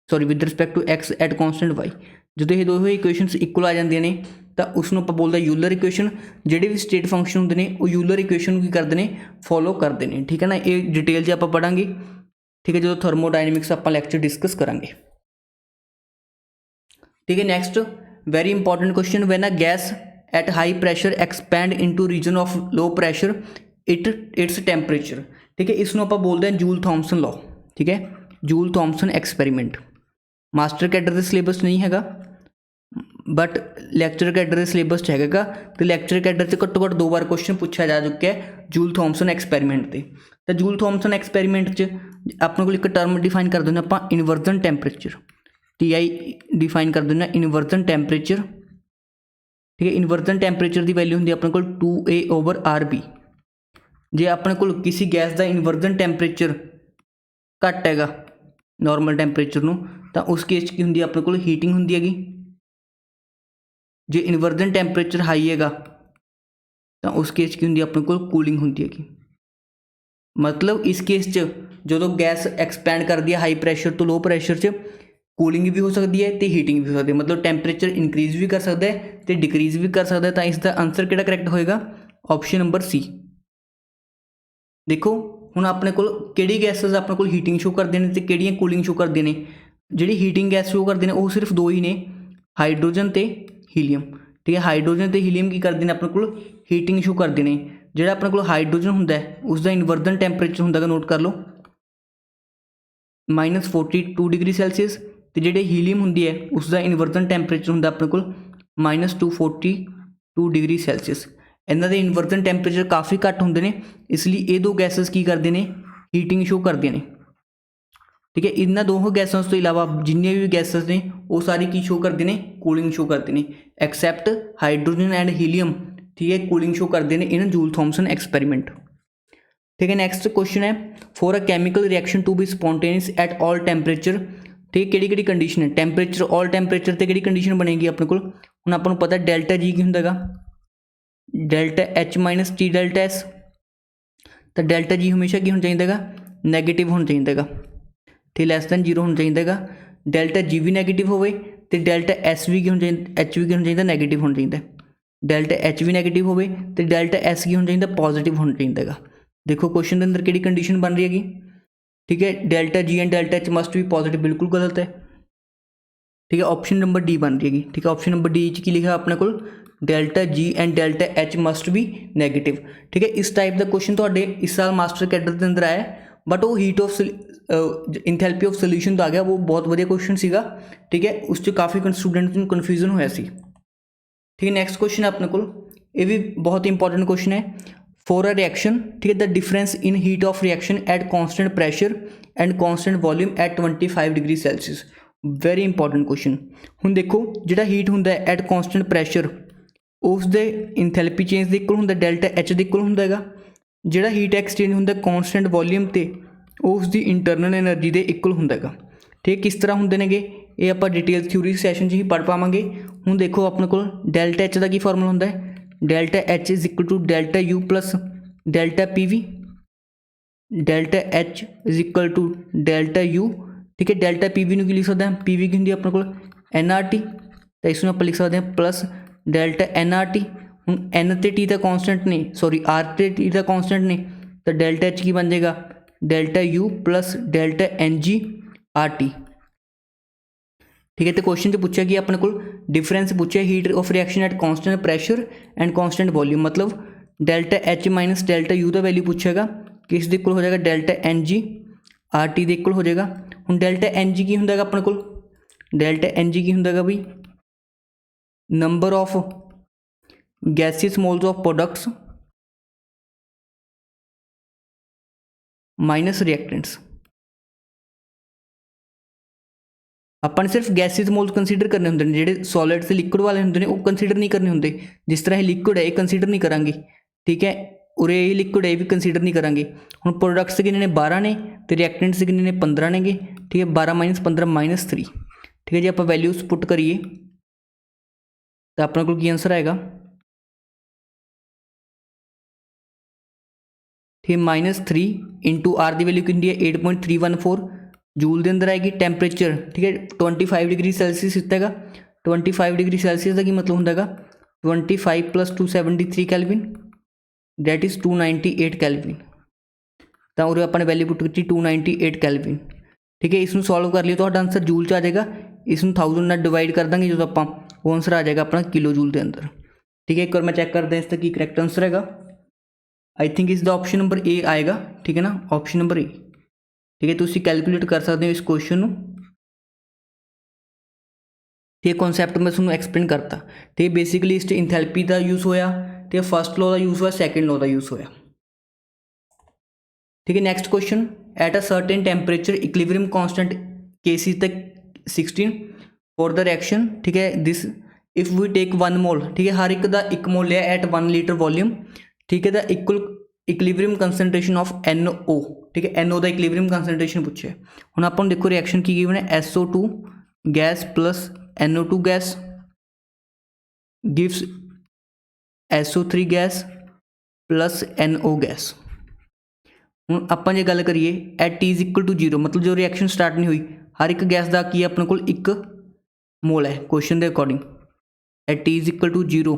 Speaker 1: with respect to X at constant Y. जो ये दोनों equations equal आ जाती ने तो उसनों आप बोलते यूलर इक्वेशन। जिहड़े भी स्टेट फंक्शन होंगे ने वो यूलर इक्वेशन की करते हैं फॉलो करते हैं। ठीक है ना, ये डिटेल से आप पढ़ांगे। ठीक है, जो थर्मोडायनमिक्स आप लैक्चर डिस्कस करांगे। ठीक है, next very important question, when a gas at high pressure expand into region of low pressure its temperature. ठीक है, इसनों आपां बोलते हैं जूल थॉमसन लॉ। ठीक है, Joule Thomson experiment. Master cadre का सिलेबस नहीं हैगा, बट लैक्चर कैडर के सिलेबस च हैगा। तो लैक्चर कैडर से घट्टो घट्ट 2 बार क्वेश्चन पूछा जा चुका है जूल थॉमसन एक्सपैरीमेंट से। तो जूल थॉमसन एक्सपैरीमेंट च अपने को एक टर्म डिफाइन कर देना आप इनवर्जन टैंपरेचर, TI डिफाइन कर देना इनवर्जन टैंपरेचर। ठीक है, इनवर्जन टैंपरेचर की वैल्यू होंगी अपने को 2A/RB। जे अपने को किसी गैस का इनवर्जन टैंपरेचर घट हैगा नॉर्मल टैंपरेचर नूं, तो उस केस की होंगी अपने को हीटिंग होंगी हैगी। जे इनवर्जन टैंपरेचर हाई हैगा तो उस केस की होंगी अपने को कूलिंग होंगी हैगी। मतलब इस केस च जो गैस एक्सपैंड करती है हाई प्रैशर तो लो प्रैशर च कूलिंग भी हो सकती है तो हीटिंग भी हो सकती है। मतलब टैंपरेचर इनक्रीज भी कर सकता है तो डिक्रीज भी कर सकता है। तो इसका आंसर किहड़ा करैक्ट होएगा? Option number C। देखो हुण अपने कोल किहड़ी गैसेस अपने कोल हीटिंग शो करदे ने ते किहड़ियां कूलिंग शो करदे ने। जिहड़ी हीटिंग गैस शो करदे ने वो सिर्फ 2 ही ने, हाइड्रोजन ते हीलियम। ठीक है, हाइड्रोजन ते हीलियम की करदे ने अपने कोल हीटिंग शो करदे ने। जिहड़ा अपने कोल हाइड्रोजन हुंदा है उसका इनवर्जन टैंपरेचर हुंदा है, नोट कर लो, -42 डिग्री सैल्सीयस। तो जिहड़े हीलियम हुंदी है उसका इनवर्जन टैंपरेचर हुंदा अपने कोल -242 डिग्री सैल्सीयस। इन्हां दे इनवर्जन टैंपरेचर काफ़ी घट होंदे ने, इसलिए ये 2 गैसेस की करदे ने हीटिंग शो करदे ने। ठीक है, इन्हां दोनों गैसां तो इलावा जिन्नियां भी गैसेस ने वो सारी की शो करदे ने, कूलिंग शो करदे ने, एक्सैप्ट हाइड्रोजन एंड हीलियम। ठीक है, कूलिंग शो करदे ने इन जूल थॉमसन एक्सपैरीमेंट। ठीक है, नैक्सट क्वेश्चन है, for a chemical reaction to be spontaneous at all temperature. ठीक है, किहड़ी कंडीशन है? टैंपरेचर ऑल टैंपरेचर ते किहड़ी कंडीशन बनेगी अपने कोल? हुण आपां नूं पता डेल्टा G की हुंदा हैगा, delta H minus T delta S। तो डेल्टा G हमेशा की होना चाहिए हैगा? नैगेटिव होना चाहिए हैगा। ठीक, लैस दैन 0 होना चाहिए हैगा। डेल्टा G भी नैगेटिव होवे तो डेल्टा S भी की होना चाहिए, H भी की होना चाहिए, नैगेटिव होना चाहिए। डेल्टा H भी नैगेटिव होवे तो डेल्टा S की होना चाहिए, पॉजिटिव होना चाहिए हैगा। देखो क्वेश्चन के अंदर किहड़ी कंडीशन बन रही हैगी। ठीक है, delta G and delta H must भी पॉजिटिव, बिल्कुल गलत है। ठीक है, ऑप्शन नंबर D बन रही है। ठीक है, ऑप्शन नंबर D की लिखा अपने को delta G and delta H must भी नैगेटिव। ठीक है, इस टाइप का क्वेश्चन तुहाडे इस साल मास्टर कैडर के अंदर आया, बट वो heat of enthalpy of solution तो आ गया, वो बहुत वधिया क्वेश्चन सीगा। ठीक है, उस काफ़ी स्टूडेंट्स नूं कन्फ्यूजन होया सी। ठीक है, नैक्सट क्वेश्चन है अपने को, ये भी बहुत इंपॉर्टेंट क्वेश्चन है। फॉर अ रिएक्शन, ठीक है, the difference in heat of reaction at constant pressure and constant volume at 25 degree Celsius. Very important question. हुण देखो जिहड़ा हीट हुंदा है एट कॉन्स्टेंट प्रैशर उसदे इंथैल्पी चेंज दे इक्वल हुंदा, डेल्टा H दे इक्वल हुंदा हैगा। जिहड़ा हीट एक्सचेंज हुंदा कॉन्स्टेंट वॉल्यूम ते उसदी इंटरनल एनर्जी दे इक्वल हुंदा हैगा। ठीक, किस तरह हुंदे नेगे ये आपां डिटेल थ्योरी सैशन ही पढ़ पावांगे। हुण देखो अपने कोल डेल्टा H का की फॉर्मूला हुंदा है, delta H is equal to delta U plus delta PV। Delta H is equal to delta U। ठीक है, डेल्टा PV नूं की लिख सकते हैं, PV की होंदी अपने कोल NRT, तो इसमें आप लिख सकते हैं प्लस डेल्टा NRT। हुण N ते T का कॉन्स्टेंट ने, सॉरी R ते T का कॉन्स्टेंट ने, तो डेल्टा H की बन जाएगा delta U plus delta NG/RT। ठीक है, तो क्वेश्चन से पूछा कि अपने को डिफरेंस पूछा heat of reaction at constant pressure and constant volume. मतलब delta H minus delta U का वैल्यू पूछेगा, किस दे इक्वल हो जाएगा? डेल्टा NG/RT दे इक्वल हो जाएगा। हुण डेल्टा NG की हुंदा अपने को, डेल्टा NG की हुंदा बई number of gaseous moles of products minus reactants. अपन सिर्फ गैसियस मोल्स कंसीडर करने होंगे, जिहड़े सॉलिड से लिक्विड वाले होंगे वो कंसीडर नहीं करने होंगे। जिस तरह लिक्विड है ये कंसीडर नहीं करांगे। ठीक है, और ये लिक्विड है ये भी कंसीडर नहीं करांगे। हुण प्रोडक्ट्स कितने ने 12 ने, तो रिएक्टेंट्स कितने ने 15 ने। ठीक है, 12 माइनस 15 -3। ठीक है जी, आप वैल्यूज पुट करिए तो अपने को की आंसर आएगा। ठीक है, -3 इंटू R की वैल्यू कितनी है 8.314 जूल के अंदर आएगी। टैंपरेचर ठीक है 25 डिग्री सैल्सीयस इतना है। 25 डिग्री सैल्सीयस का की मतलब होंगे 25 + 273 कैलविन, डैट इज़ 298 कैलविन। तो उरे अपने वैल्यू पुट की 298 कैलविन। ठीक है, इसमें सॉल्व कर लियो तो आंसर जूल च आ जाएगा। इसमें 1000 नाल डिवाइड कर देंगे जो आप वो आंसर आ जाएगा अपना किलो जूल के अंदर। ठीक है, एक बार मैं चैक करते हैं इसका की करैक्ट आंसर है। आई थिंक इसका ऑप्शन नंबर ए आएगा, ठीक है ना, ऑप्शन नंबर ए, ठीक है। तुसीं कैलकुलेट कर सकते हो इस क्वेश्चन नूं, ठीक है। कॉन्सैप्ट मैं तुहानूं एक्सप्लेन करता, ठीक है। बेसिकली इस इंथैल्पी का यूज़ होया, ठीक है, फर्स्ट लॉ का यूज़ होया, सैकेंड लॉ का यूज़ होया, ठीक है। Next question, at a certain temperature equilibrium constant K C तक 16 फॉर द रिएक्शन, ठीक है, this if we take 1 mole, ठीक है, हर एक का 1 मोल लिया एट 1 लीटर वॉल्यूम, ठीक है, the equal equilibrium concentration of NO, ठीक है, NO का इक्विलिब्रियम कंसनट्रेशन पूछे। हुण आपां नूं देखो रिएक्शन की गिवन है, SO2 gas plus NO2 gas gives SO3 gas plus NO gas. हुण आपां जे गल करिए at T is equal to 0, मतलब जो रिएक्शन स्टार्ट नहीं हुई, हर एक गैस का की अपने कोल 1 मोल है क्वेश्चन के according, at T is equal to 0,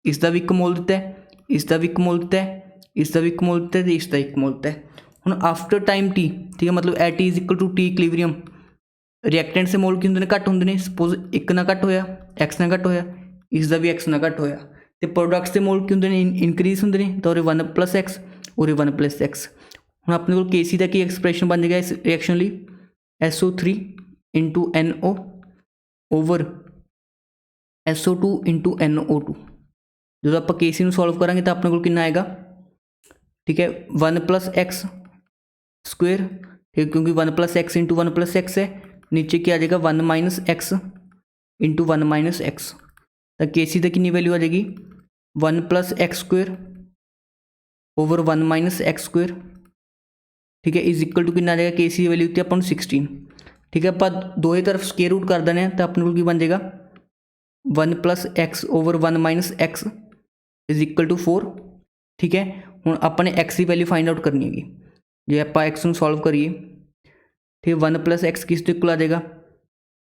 Speaker 1: इसका भी 1 मोल दिता है, इसका भी 1 मोल दिता है, इसका भी 1 मोल दिता है, इसका 1 मोल दिता है। हुण आफ्टर टाइम T, ठीक है, मतलब at T is equal to T equilibrium, reactant से मोल की होंगे ने घट होंगे ने, सपोज 1 ना घट होया, X ना घट होया, इसका भी X ना घट होया, तो प्रोडक्ट्स के मोल की होंगे ने इनक्रीज होंगे ने, तो 1 प्लस X और 1 प्लस X। हुण अपने को KC का की एक्सप्रैशन बन जाएगा इस रिएक्शन लिए, SO3 into NO over SO2 into NO2। जो आप KC में सॉल्व करेंगे तो अपने को कितना आएगा, ठीक है, 1 प्लस एक्स स्क्वेयर, ठीक है, क्योंकि 1 plus x into 1 plus x है, नीचे क्या आ जाएगा 1 minus x into 1 minus x, तो KC की कितनी वैल्यू आ जाएगी 1 plus x square over 1 minus x square, ठीक है, इज इक्वल टू कितना आ जाएगा, KC की वैल्यू थी अपन 16, ठीक है। आप दो ही तरफ स्केयर रूट कर देने तो अपने को की बन जाएगा 1 plus X over 1 minus X is equal to 4, ठीक है। हुण अपने एक्स की वैल्यू फाइंड आउट करनी है, जो आप एक्स में सॉल्व करिए, ठीक है, 1 प्लस एक्स किस इक्वल आ जाएगा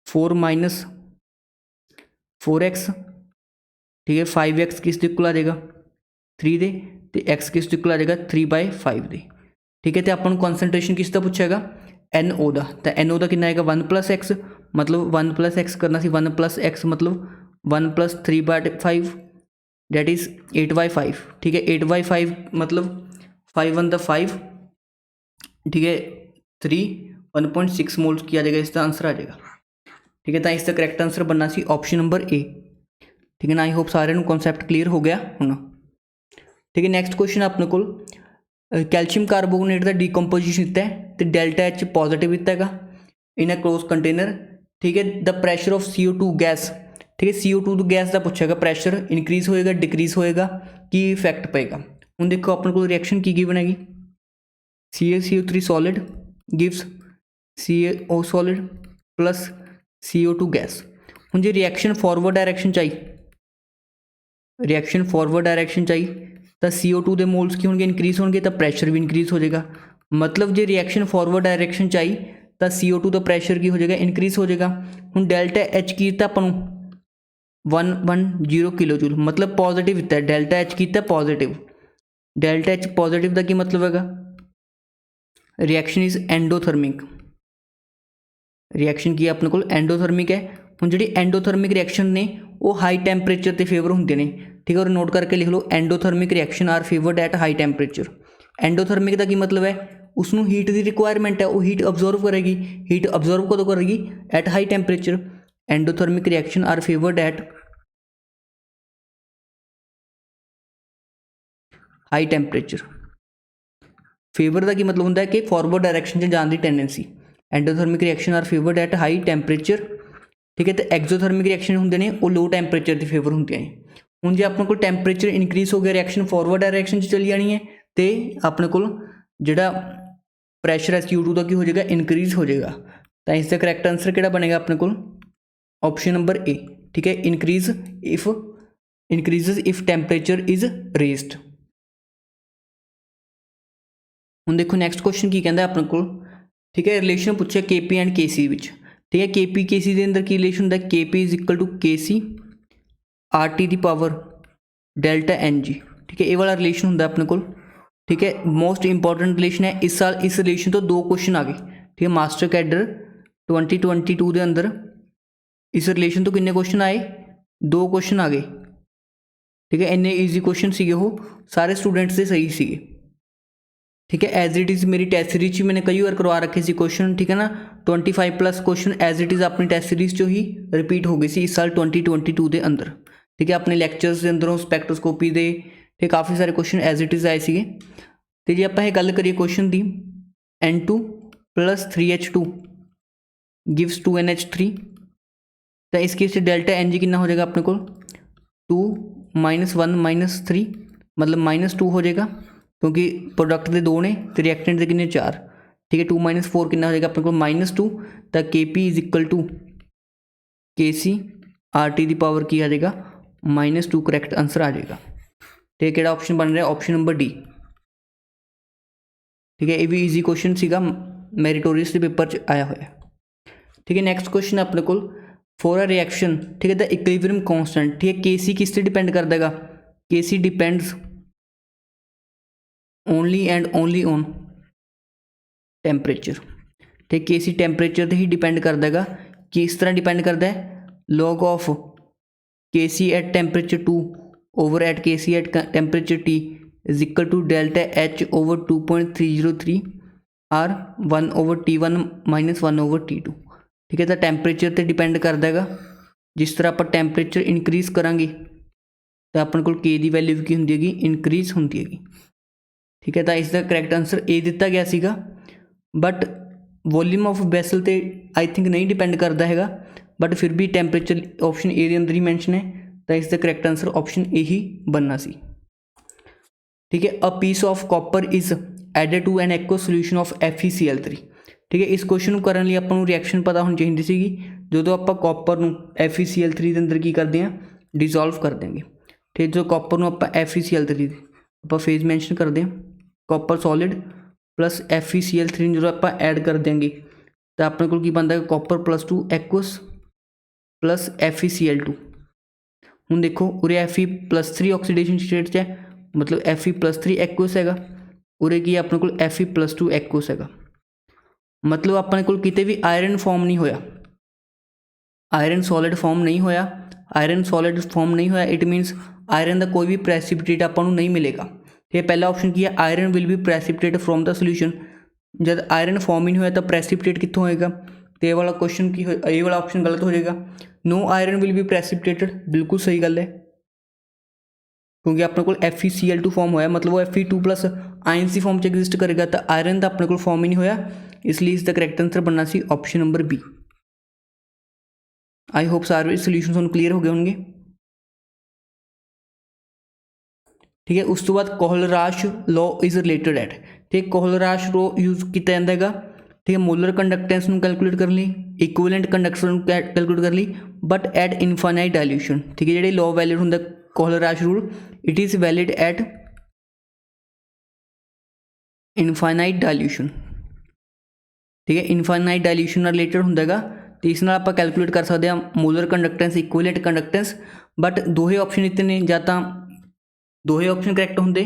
Speaker 1: 4 माइनस 4x, ठीक है, 5x किस इक्वल आ जाएगा 3 दे, तो x किस इक्वल आ जाएगा 3/5 दे, ठीक है। तो अपन कॉन्सनट्रेशन किसका पूछेगा NO का, तो NO का कितना आएगा 1 प्लस एक्स, मतलब 1 प्लस एक्स करना सी 1 प्लस एक्स मतलब 1 प्लस 3/5 डेट इज 8/5, ठीक है, 8/5 मतलब 5 1 5, ठीक है, 3 1.6 मोल्स किया जाएगा, इसका आंसर आ जाएगा, ठीक है। तो इसका करैक्ट आंसर बनना सी ऑप्शन नंबर ए, ठीक है ना। आई होप सारे कॉन्सैप्ट क्लीयर हो गया होना, ठीक है। नैक्सट क्वेश्चन अपने को कैल्शियम कार्बोनेट का डीकंपोजिशन दिता है, तो डेल्टा H पॉजिटिव दिता है इन अ क्लोज कंटेनर, ठीक है। The pressure of CO2 gas, ठीक है, CO2 गैस का पूछेगा प्रेशर इनक्रीज होएगा डिक्रीज होएगा, की इफैक्ट पेगा। हुण देखो अपने को रिएक्शन की बनेगी, CaCO3 solid gives CO solid plus CO2 gas. हुण जे रिएक्शन फॉरवर्ड डायरैक्शन चाहिए, रिएक्शन फॉरवर्ड डायरैक्शन चाहिए तो CO2 के मोल्स की होंगे इंक्रीज होंगे, तो प्रेशर भी इंक्रीज हो जाएगा, मतलब जो रिएक्शन फॉरवर्ड डायरैक्शन चाहिए तो CO2 का प्रेशर की हो जाएगा इंक्रीज हो जाएगा। हुण डेल्टा H की अपन 110 किलो जूल, मतलब पॉजिटिव दिता है, डेल्टा H किया पॉजिटिव, डेल्टा H पॉजिटिव का की मतलब हैगा रिएक्शन इज एंडोथर्मिक, रिएक्शन की अपने को एंडोथर्मिक है। हुण जिहड़ी एंडोथर्मिक रिएक्शन ने वो हाई टैंपरेचर ते फेवर होंदे ने, ठीक है, और नोट करके लिख लो endothermic reaction are favoured at high temperature. Endothermic का की मतलब है उसनों हीट की रिक्वायरमेंट है, वो हीट अब्जॉर्व करेगी, हीट अब्जॉर्व कदों करेगी at high temperature. Endothermic reaction are favoured at high temperature. Favour का की मतलब होंदा है कि फॉरवर्ड डायरैक्शन च जाने की tendency. Endothermic reaction are favoured at high temperature, ठीक है। तो एक्सोथर्मिक रिएक्शन होंगे ने वो लो टैंपरेचर की फेवर होंगे हैं। हुण जे अपने को टैंपरेचर इनक्रीज हो गया रिएक्शन फॉरवर्ड डायरैक्शन चली जानी है, तो अपने को जिहड़ा प्रैशर है CO2 का की हो जाएगा इंक्रीज हो जाएगा। तो इसका करैक्ट आंसर किहड़ा बनेगा अपने को ऑप्शन नंबर ए, ठीक है, increases if temperature is raised. हुण देखो नैक्सट क्वेश्चन की कहता है अपने को, ठीक है, रिलेशन पूछे KP एंड KC विच, ठीक है। KP KC के अंदर की रिलेशन होंदा है KP is equal to KC RT दी पावर डेल्टा NG, ठीक है, ये वाला रिलेशन होंदा अपने को, ठीक है। मोस्ट इंपॉर्टेंट रिलेशन है, इस साल इस रिलेशन तो 2 क्वेश्चन आ गए, ठीक है। मास्टर कैडर 2022 के अंदर इस रिलेशन तो कितने क्वेश्चन आए 2 क्वेश्चन आ गए, ठीक है। इन्ने ईजी क्वेश्चन सीगे वो, सारे स्टूडेंट्स ਦੇ सही ਸੀਗੇ। ठीक है। एज इट इज़ मेरी टैस्ट सीरीज च मैंने कई बार करवा रखे थे क्वेश्चन, ठीक है ना। 25+ क्वेश्चन एज इट इज़ अपनी टैस्ट सीरीज चो ही रिपीट हो गई सी इस साल 2022 के अंदर। ठीक है। अपने लैक्चरस के अंदरों स्पैक्ट्रोस्कोपी के ते काफ़ी सारे क्वेश्चन एज इट इज़ आए थे। तो जे आप गल करिए क्वेश्चन की, N2 + 3H2 गिव्स 2NH3, तो इस केस डेल्टा एन जी कितना हो जाएगा अपने को 2 - 1 - 3, मतलब -2 हो जाएगा, क्योंकि प्रोडक्ट के 2 ने तो रिएक्टेंट के कितने 4। ठीक है। 2 - 4 कितना हो जाएगा अपने को -2, तो KP = KC RT की पावर की आ जाएगा -2, करैक्ट आंसर आ जाएगा। तो कि ऑप्शन बन रहा है ऑप्शन नंबर डी। ठीक है। ये भी ईजी क्वेश्चन सीगा, मैरिटोरियस के पेपर च आया हुआ। ठीक है। नैक्सट क्वेश्चन अपने को फॉर अ रिएक्शन, ठीक है, द इक्विलिब्रियम कॉन्स्टेंट, ठीक है, KC किस से डिपेंड करता है? KC depends only and only on temperature. ठीक, KC टेम्परेचर पर ही डिपेंड करता है। किस तरह डिपेंड करता है? log of KC at temperature 2 over at KC at temperature T is equal to delta H over 2.303 R 1/T1 - 1/T2। ठीक है। तो टेम्परेचर पर डिपेंड करता है। जिस तरह आप टेम्परेचर इनक्रीज करांगे तो अपने को K की वैल्यू की होंगी है, इनक्रीज होंगी है। ठीक है। तो इसका करैक्ट आंसर ए दिता गया सीगा, बट वॉल्यूम ऑफ वैसल तो आई थिंक नहीं डिपेंड करता है, बट फिर भी टेम्परेचर ऑप्शन ए के अंदर ही मैंशन है, तो इसका करैक्ट आंसर ऑप्शन ए ही बनना सी। ठीक है। A piece of copper is added to an aqueous solution of FeCl3। ठीक है। इस क्वेश्चन को करने लिए आपको रिएक्शन पता होनी चाहिए सी, जो आप कॉपर को FeCl3 के अंदर की करते हैं, डिजोल्व कर देंगे। ठीक है। जो कॉपर को आप FeCl3 आप फेज मैंशन करते हैं, कॉपर सॉलिड प्लस FeCl3 जो आप ऐड कर देंगे तो अपने को की बनता है कॉपर +2 एक्वस प्लस FeCl2। हूँ देखो उरे Fe+3 ऑक्सीडेशन स्टेट है, मतलब Fe+3 एक्वस है, उरे की अपने को Fe+2 एक्वस है, मतलब अपने को किते भी आयरन फॉर्म नहीं होया, आयरन सॉलिड फॉर्म नहीं होया। आयरन सॉलिड फॉर्म नहीं होया इट मीनस आयरन का कोई भी प्रेसिपिटेट आपको नहीं मिलेगा। ये पहला ऑप्शन की है, iron will B precipitate from the solution. जब आयरन फॉर्म ही नहीं होया तो प्रेसिपिटेट कितों होएगा? तो ये वाला क्वेश्चन की ये वाला ऑप्शन गलत हो जाएगा। No iron will be precipitated, बिल्कुल सही गल है, क्योंकि अपने को FeCl2 फॉर्म होया, मतलब वो Fe2+ आयंस की फॉर्म च एग्जिस्ट करेगा, तो आयरन का अपने को फॉर्म ही नहीं होया, इसलिए इसका करैक्ट आंसर बनना सी option number B. I hope सारे सोल्यूशन थोड़ा क्लीयर हो गए होंगे। ठीक है। उस तो बाद Kohlrausch law is related at, ठीक, कोहलराश लॉ यूज किया जाता है। ठीक है। मोलर कंडक्टेंस को कैलकुलेट कर ली, इक्विवेलेंट कंडक्टेंस कैलकुलेट कर ली, बट एट इनफाइनाइट डायल्यूशन। ठीक है। जो लॉ वैलिड होंगे Kohlrausch rule, it is valid at infinite dilution. ठीक है। इनफाइनाइट डायल्यूशन रिलेटेड होंगे, तो इस नाल आपां कैलकुलेट कर सकते हैं molar conductance, equivalent conductance, but दोहे ऑप्शन इतने ने जां तां दोहे ऑप्शन करैक्ट होंगे,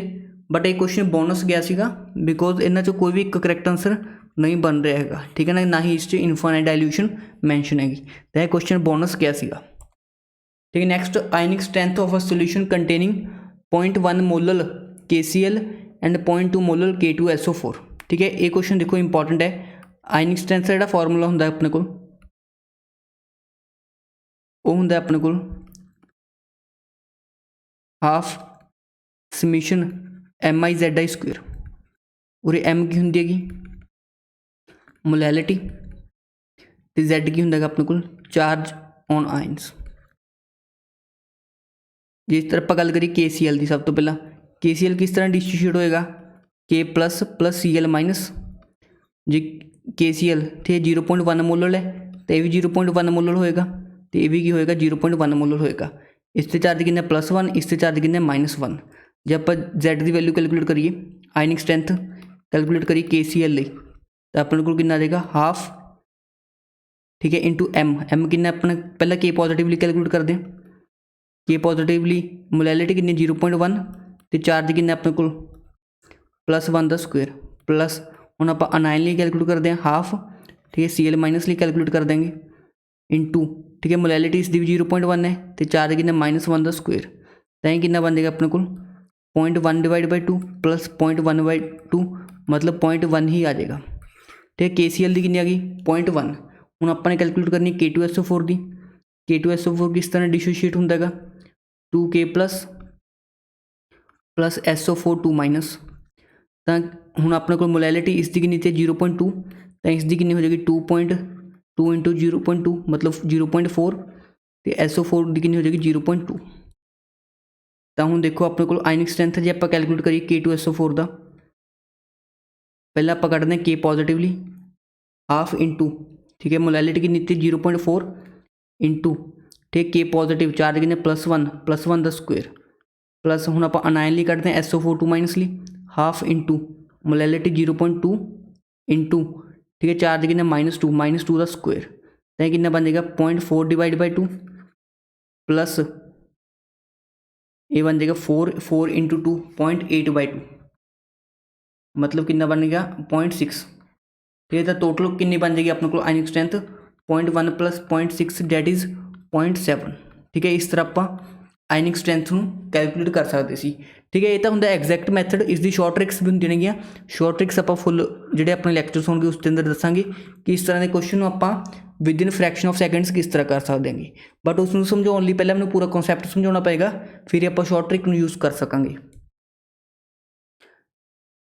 Speaker 1: बट एक क्वेश्चन बोनस गया सीगा बिकॉज इन्होंने कोई भी एक करैक्ट आंसर नहीं बन रहा है। ठीक है ना, ना ही इस इनफाइनाइट डायल्यूशन मैंशन हैगी, तो यह क्वेश्चन बोनस गया सीगा। ठीक है। Next, ionic strength of a solution containing 0.1 molal KCl and 0.2 molal K2SO4। ठीक है। ये क्वेश्चन देखो इंपॉर्टेंट है। आयनिक स्ट्रेंथ का जो फॉर्मूला होंगे अपने को वो होंगे अपने को हाफ समीशन MiZi²। और M की होंगी है मोलैलिटी, तो Z की होंगे अपने को चार्ज ऑन आयंस। जिस तरह आप गल करिए KCl की, सब तो पहला KCl किस तरह डिस्ट्रीब्यूट होएगा K+ + Cl-, जी KCl थे 0.1 मोलर है, तो यह भी 0.1 मोलर होएगा, तो ये भी की होएगा 0.1 मोलर होएगा। इससे चार्ज कितने +1, इससे चार्ज कितने -1। जब आप Z की वैल्यू कैलकुलेट करिए, आयनिक स्ट्रेंथ कैलकुलेट करिए KCl तो अपने को कितना आ जाएगा हाफ। ठीक है। इंटू M कितना अपने पहला K पॉजिटिवली कैलकुलेट कर दें, K पॉजिटिवली मोलैलिटी कितनी 0.1, तो चार्ज कितने अपने को +1² प्लस हम आप अनायन लिए कैलकुलेट करते हैं हाफ। ठीक है। Cl- लिए कैलकुलेट कर देंगे इंटू, ठीक है, मोलैलिटी इसकी भी 0.1 है, तो चार्ज कितने -1² ਤਾਂ ਕਿੰਨਾ ਬਣ ਜਾਏਗਾ ਆਪਣੇ ਕੋਲ 0.1 डिवाइड बाई 2 प्लस 0.1 बाई 2 मतलब 0.1 ही आ जाएगा। ठीक है, KCL की कितनी आ गई 0.1। हूँ आपने कैलकुलेट करनी K2SO4 की। K2SO4 किस तरह डिसोशीएट होंगे 2K प्लस SO4 2 माइनस। तो हूँ अपने को मोलैलिटी इसकी कितनी थी 0.2, तो इसकी कितनी हो जाएगी 2.2 इंटू 0.2 मतलब 0.4, तो SO4 की कितनी हो जाएगी 0.2। तो हूँ देखो अपने को आयनिक स्ट्रेंथ जो आप कैलकुलेट करिए K2SO4 का, पहले आप कटते हैं K पॉजिटिवली हाफ इंटू, ठीक है, मोलैलिटी की नीति 0.4 इंटू, ठीक, K पॉजिटिव चार्ज कितने +1 द स्क्वेयर प्लस हूँ आप अनायनली कटते हैं SO4 2 माइनसली हाफ इंटू मोलैलिटी 0.2 इंटू, ठीक है, चार्ज कितने -2 द स्क्वेयर, तो कितना बन जाएगा 0.4 डिवाइड बाई 2 प्लस ये बन जाएगा 4 इंटू 2 0.8 बाई 2 मतलब कितना बनेगा 0.6। ठीक है, तो टोटल कितनी बन जाएगी अपने को आयनिक स्ट्रेंथ 0.1 प्लस 0.6 डेट इज 0.7। ठीक है, इस तरह आप आयनिक स्ट्रेंथ ਨੂੰ कैलकुलेट कर सकते ਸੀ। ठीक है, ये तो होंगे एग्जैक्ट मैथड, इसकी शॉर्ट ट्रिक्स भी होंगे ने। शॉर्ट ट्रिक्स आप फुल जो अपने लैक्चर्स होंगे उसके अंदर दसांगे कि इस तरह के क्वेश्चन आप with in fraction of seconds किस तरह कर सकते हैं, बट उसको समझाने लिए पहले मैंने पूरा कॉन्सैप्ट समझाना पएगा, फिर आप शॉर्ट ट्रिक यूज़ कर सकेंगे।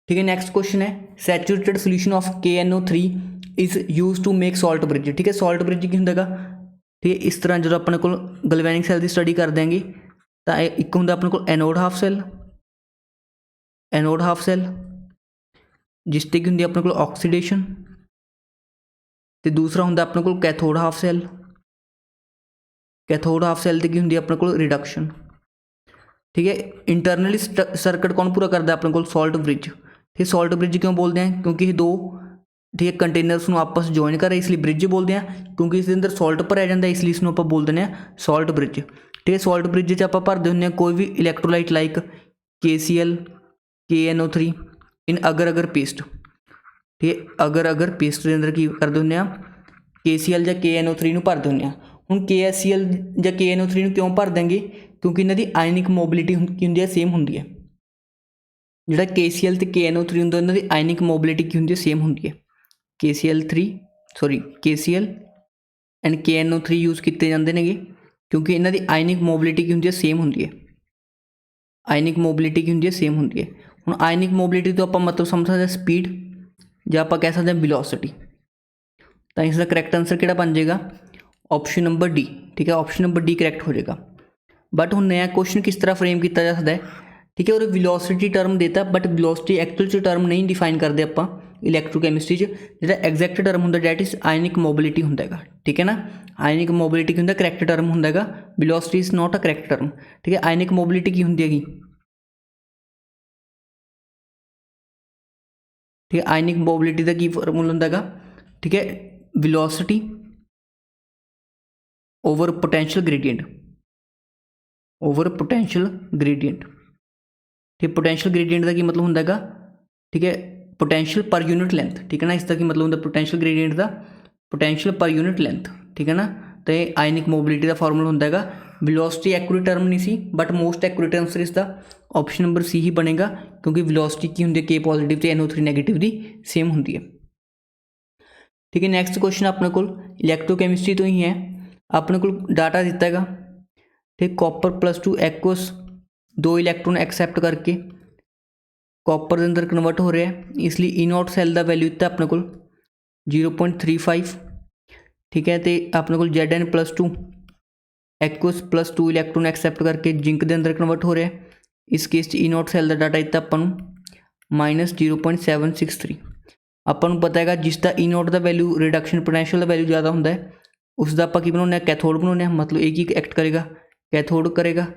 Speaker 1: ठीक है, नेक्स्ट क्वेश्चन है saturated solution of KNO3 is use to make salt bridge. ठीक है, सॉल्ट ब्रिज की होंगे, ठीक है, इस तरह जो अपने को गलवैनिक सैल की स्टडी कर देंगे तो एक होंगे अपने को एनोड हाफ सैल जिसते कि होंगी अपने को ऑक्सीडेशन, तो दूसरा होंगे अपने को कैथोड हाफ सैल की होंगी अपने को रिडक्शन। ठीक है, इंटरनली सर्किट कौन पूरा करता है अपने को सॉल्ट ब्रिज। ठीक है, सॉल्ट ब्रिज क्यों बोलते हैं क्योंकि दो, ठीक है, कंटेनर्स को आपस जॉइन कर इसलिए ब्रिज बोलते हैं, क्योंकि इसके अंदर सॉल्ट भरया जाता है इसलिए इसको आप बोल दें सॉल्ट ब्रिज। ठीक है, सॉल्ट ब्रिज च आप भरते होंगे कोई भी इलैक्ट्रोलाइट लाइक KCl KNO3 इन अगर पेस्ट। ठीक है, अगर पेस्ट के अंदर की करते होंगे KCl या KNO3 भरते होंगे। हूँ KCl या KNO3 क्यों भर देंगे क्योंकि इन्हों की आयनिक मोबिलिटी की होंगी सेम होंगी है, जोड़ा KCl तो KNO3 होंगे इन्हों की आयनिक मोबिलिटी की होंगी सेम होंगी है। KCl एंड KNO3 यूज़ किए जाते हैं क्योंकि इन्हों की आयनिक मोबिलिटी की होंगी सेम होंगी है, आयनिक मोबिलिटी की होंगी सेम होंगी है। हूँ आयनिक मोबिलिटी तो आप मतलब समझ सकते हैं स्पीड या आप कह सकते हैं वेलोसिटी, तो इसका करैक्ट आंसर कि बन जाएगा ऑप्शन नंबर डी। ठीक है, ऑप्शन नंबर डी करैक्ट हो जाएगा। बट हूँ नया क्वेश्चन किस तरह फ्रेम किया जा सकता है। ठीक है, और वेलोसिटी टर्म देता बट वेलोसिटी एक्चुअल टर्म नहीं डिफाइन करते आप इलैक्ट्रोकैमिस्ट्री जो एग्जैक्ट टर्म होंगे डैट इज आयनिक मोबिलिटी होंगे। ठीक है ना, आयनिक मोबिलिटी की होंगे करैक्ट टर्म होंगे, velocity is not a correct term. ठीक है, आयनिक मोबिलिटी की होंगी है, ठीक है, आयनिक मोबिलिटी का की फॉर्मूला होंगे, ठीक है, वेलोसिटी ओवर पोटेंशियल ग्रेडियंट, ठीक है, पोटेंशियल ग्रेडियंट का की मतलब होंगे, ठीक है, पोटेंशियल पर यूनिट लेंथ। ठीक है ना, इसका की मतलब होंगे पोटेंशियल ग्रेडियंट का पोटेंशियल पर यूनिट लेंथ। ठीक है ना, तो ये आयनिक मोबिलिटी का फॉर्मूला होंगे। वेलोसिटी एक्यूरेट टर्म नहीं सी बट मोस्ट एक्यूरेट आंसर इसका ऑप्शन नंबर सी ही बनेगा क्योंकि वेलोसिटी की होंगी K पॉजिटिव तो NO3 नैगेटिव की सेम होंगी है। ठीक है, नैक्सट क्वेश्चन अपने को इलैक्ट्रोकैमिस्ट्री तो ही है, अपने को डाटा दिता है, ठीक, कॉपर +2 एक्वस 2 इलैक्ट्रॉन एक्सैप्ट करके कॉपर के अंदर कन्वर्ट हो रहा है, इसलिए E0 सैल का वैल्यू दिता अपने को 0.35। ठीक है, तो अपने को Zn+2 एक्वस +2 इलैक्ट्रॉन एक्सैप्ट करके जिंक के अंदर कन्वर्ट हो रहा है, इस केस E0 सैल का डाटा दिता अपन -0.763। अपन पता है जिसका E0 का वैल्यू रिडक्शन पोटेंशियल का वैल्यू ज़्यादा होंगे उसका आप बनाने कैथोड बनाने, मतलब एक ही एक्ट करेगा कैथोड करेगा,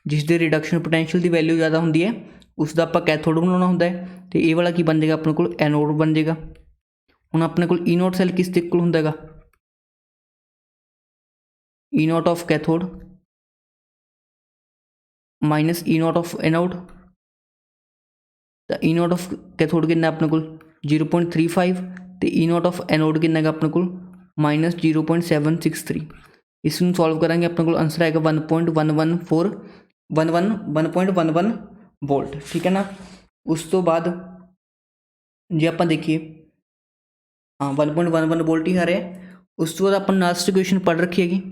Speaker 1: जिसके रिडक्शन पोटेंशियल की वैल्यू ज़्यादा होंगी है उसका आप कैथोड बनाना होंगे, तो ये वाला की बन जाएगा अपने को एनोड बन जाएगा। हूँ अपने को E0 सैल किस इक्वल होंगे E0 of cathode minus E0 of anode, तो E0 ऑफ कैथोड कितना अपने को 0.35 तो E0 ऑफ एनोड कितना अपने को -0.763। इसमें सॉल्व करेंगे अपने को आंसर आएगा 1.114 1.11 वोल्ट। ठीक है ना। उस तो बाद जे आप देखिए हाँ 1.11 वोल्ट ही आ रहा है। उस तो बाद अपन लास्ट इक्वेशन पढ़ रखी हैगी।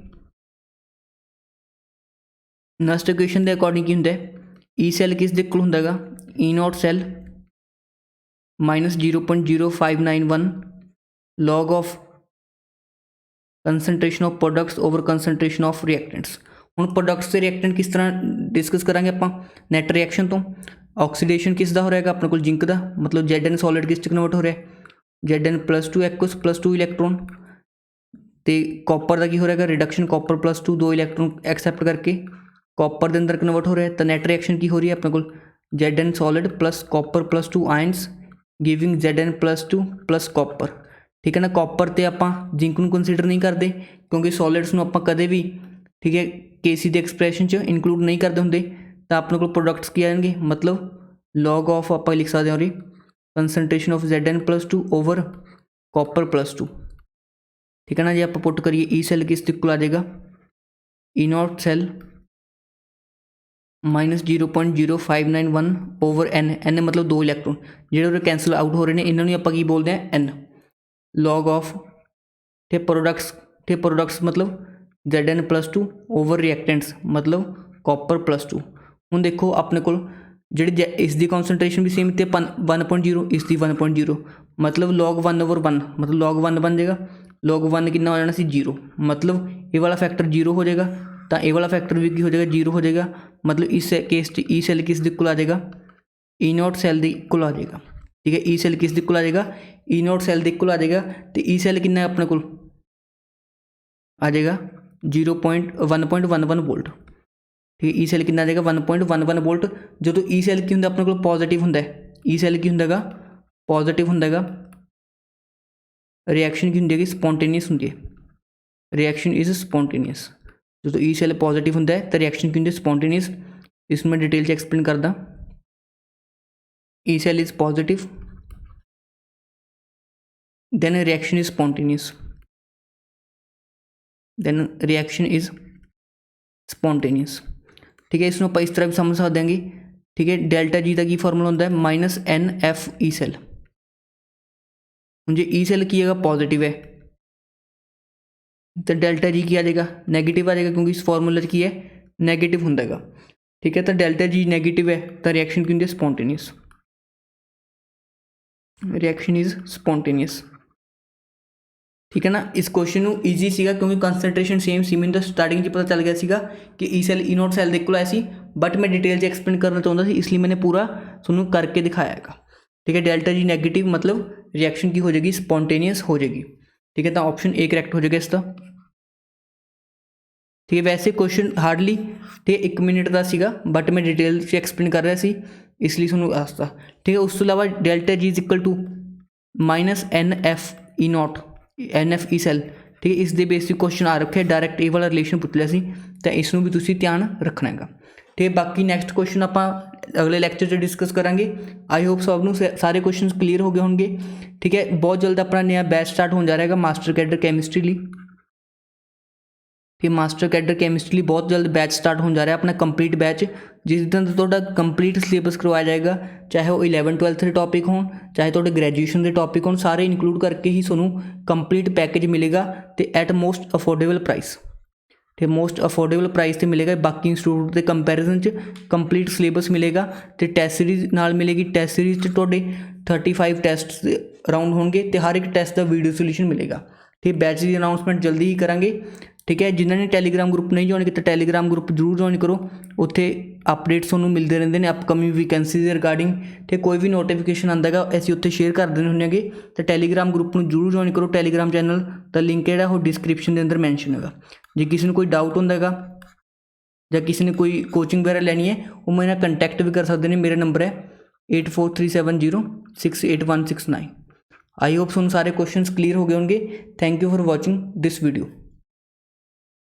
Speaker 1: लास्ट इक्वेशन के अकॉर्डिंग की होंगे ई सैल किस दे कोल होंदा हैगा E naught cell -0.0591 log of concentration of products over concentration of reactants. हुण प्रोडक्ट्स से रिएक्टेंट किस तरह डिस्कस करांगे आपां नैट रिएक्शन तो। ऑक्सीडेशन किस दा हो रहा है अपने को जिंक का, मतलब ZN सॉलिड किस च कन्वर्ट हो रहा है ZN+2 एक्वस +2 इलैक्ट्रॉन। तो कॉपर का की हो रहा है रिडक्शन कॉपर +2 2 इलैक्ट्रॉन एक्सैप्ट करके कॉपर के अंदर कन्वर्ट हो रहा है। तो नैट रिएक्शन की हो रही है अपने को ZN solid plus copper +2 ions giving ZN+2 plus copper. ठीक है ना। कॉपर तो आप जिंक नूं कंसीडर नहीं करते क्योंकि सॉलिड्स नूं आपां कदे भी ठीक है KC दी एक्सप्रैशन च इनकलूड नहीं करते होंगे। तो अपने को प्रोडक्ट्स की आएंगे मतलब लॉग ऑफ आप लिख सकते हैं concentration of ZN+2 over copper +2। ठीक है ना। जी आप पुट करिए ई सैल किस दिक्कत आ जाएगा ई नॉट सैल -0.0591 ओवर एन मतलब 2 इलैक्ट्रॉन जो कैंसल आउट हो रहे हैं इन्होंने आप की बोलते हैं एन लॉग ऑफ थे प्रोडक्ट्स मतलब ZN+2 ओवर रिएक्टेंट्स मतलब कॉपर +2। हुण देखो अपने को जी इसकी कॉन्सनट्रेशन भी सेम थे 1.0 इसकी 1.0 मतलब log 1/1 मतलब log 1 बन जाएगा। log 1 कितना हो जाना सी 0 मतलब ये वाला फैक्टर 0 हो जाएगा। तो ये वाला फैक्टर भी हो जाएगा 0 हो जाएगा मतलब इस केस ई सैल किस दिक्कत आ जाएगा ई नॉट सैल दी इक्वल आ जाएगा। ठीक है ई सैल किस दिक्कत आ जाएगा ई नॉट सैल दी इक्वल आ जाएगा। तो ई सैल कितना है अपने को आ जाएगा 1.11 वोल्ट। ठीक है ई सैल कितना आ जाएगा 1.11 वोल्ट। जो तो ई सैल की होंगे अपने को पॉजिटिव होंगे ई सैल की होंगे पॉजिटिव होंगे रिएक्शन की होंगी स्पॉन्टेनियस होंगी रिएक्शन इज स्पॉन्टेनियस। जो तो ई सैल पॉजिटिव होंगे तो रिएक्शन की होंगी स्पॉन्टेनियस। इसमें डिटेल से एक्सप्लेन करदा E cell is positive then reaction is spontaneous then reaction is spontaneous. ठीक है इसमें आप इस तरह भी समझ सकते हैं। ठीक है डेल्टा जी का की फॉर्मूला होंगे -NF ई सैल। जो ई सैल की है पॉजिटिव है तो डेल्टा जी की आ जाएगा नैगेटिव आ जाएगा क्योंकि इस फॉर्मूले की है नैगेटिव होंगे। ठीक है तो डेल्टा जी नैगेटिव है तो रिएक्शन की होंगी स्पॉन्टेनियस रिएक्शन इज स्पॉन्टेनियस। ठीक है ना। इस क्वेश्चन को ईजी सीगा क्योंकि कंसनट्रेशन सेम सी मैंने तो स्टार्टिंग पता चल गया सीगा कि ई सैल ई नॉट सैल देख लो ऐसी बट मैं डिटेल से एक्सप्लेन करना चाहता था इसलिए मैंने पूरा तुहानू करके दिखाया है। ठीक है डेल्टा जी नेगेटिव मतलब रिएक्शन की हो जाएगी स्पॉन्टेनियस हो जाएगी। ठीक है तो ऑप्शन ए करेक्ट हो जाएगा इसका। ठीक है वैसे क्वेश्चन हार्डली ठीक है 1 मिनट का सीगा बट मैं डिटेल से एक्सप्लेन कर रहा सी इसलिए तुहानू दसता। ठीक है उस तो इलावा delta G is equal to -NF E not NF E cell. ठीक है इस दे बेसिक क्वेश्चन आ रखे डायरैक्ट ये वाला रिलेशन पुछ लिया सी तो इसनू भी तुसीं ध्यान रखना है। ठीक है बाकी नैक्सट क्वेश्चन आप अगले लैक्चर से डिस्कस करांगे। आई होप सबनों सारे क्वेश्चन क्लीयर हो गए होंगे। ठीक है बहुत जल्द अपना नया बैच स्टार्ट होने जा रहा है मास्टर कैडर कैमिस्ट्री लिए। कि मास्टर कैडर कैमिस्ट्री बहुत जल्द बैच स्टार्ट होने जा रहा है अपना कंप्लीट बैच जिस दिन तो कंप्लीट सिलेबस करवाया जाएगा चाहे वो 11-12 के टॉपिक हो चाहे तो ग्रैजुएशन के टॉपिक हो सारे इनकलूड करके ही सूँ कंप्लीट पैकेज मिलेगा तो एट मोस्ट अफोर्डेबल प्राइस। ठीक मोस्ट अफोर्डेबल प्राइस से मिलेगा बाकी इंस्टीट्यूट के कंपैरिजन कंप्लीट सिलेबस मिलेगा तो टैस्ट सीरीज नाल मिलेगी। टैस्ट सीरीज थोड़े 35 टैस्ट राउंड होंगे तो हर एक टैस्ट का वीडियो सोल्यूशन मिलेगा। ठीक बैच की अनाउंसमेंट जल्दी ही करांगे। ठीक है जिन्होंने टैलीग्राम ग्रुप नहीं ज्वाइन किया टैलीग्राम ग्रुप जरूर ज्वाइन करो उत्थे अपडेट्स तुहानू मिलते रहते हैं अपकमिंग वैकेंसीज रिगार्डिंग। ठीक कोई भी नोटिफिकेशन आंदा है असीं उत्थे शेयर कर देने होंगे तो टैलीग्राम ग्रुप में जरूर ज्वाइन करो। टैलीग्राम चैनल का लिंक है वो डिस्क्रिप्शन के अंदर मैंशन है। जे किसी ने कोई डाउट होंदा है या किसी ने कोई कोचिंग वगैरह लैनी है वो मेरे नाल कंटैक्ट भी कर सकते हैं। मेरा नंबर है 8437068169। आई होप तुहानू सारे क्वेश्चन क्लीयर हो गए होंगे। Thank you for watching this video.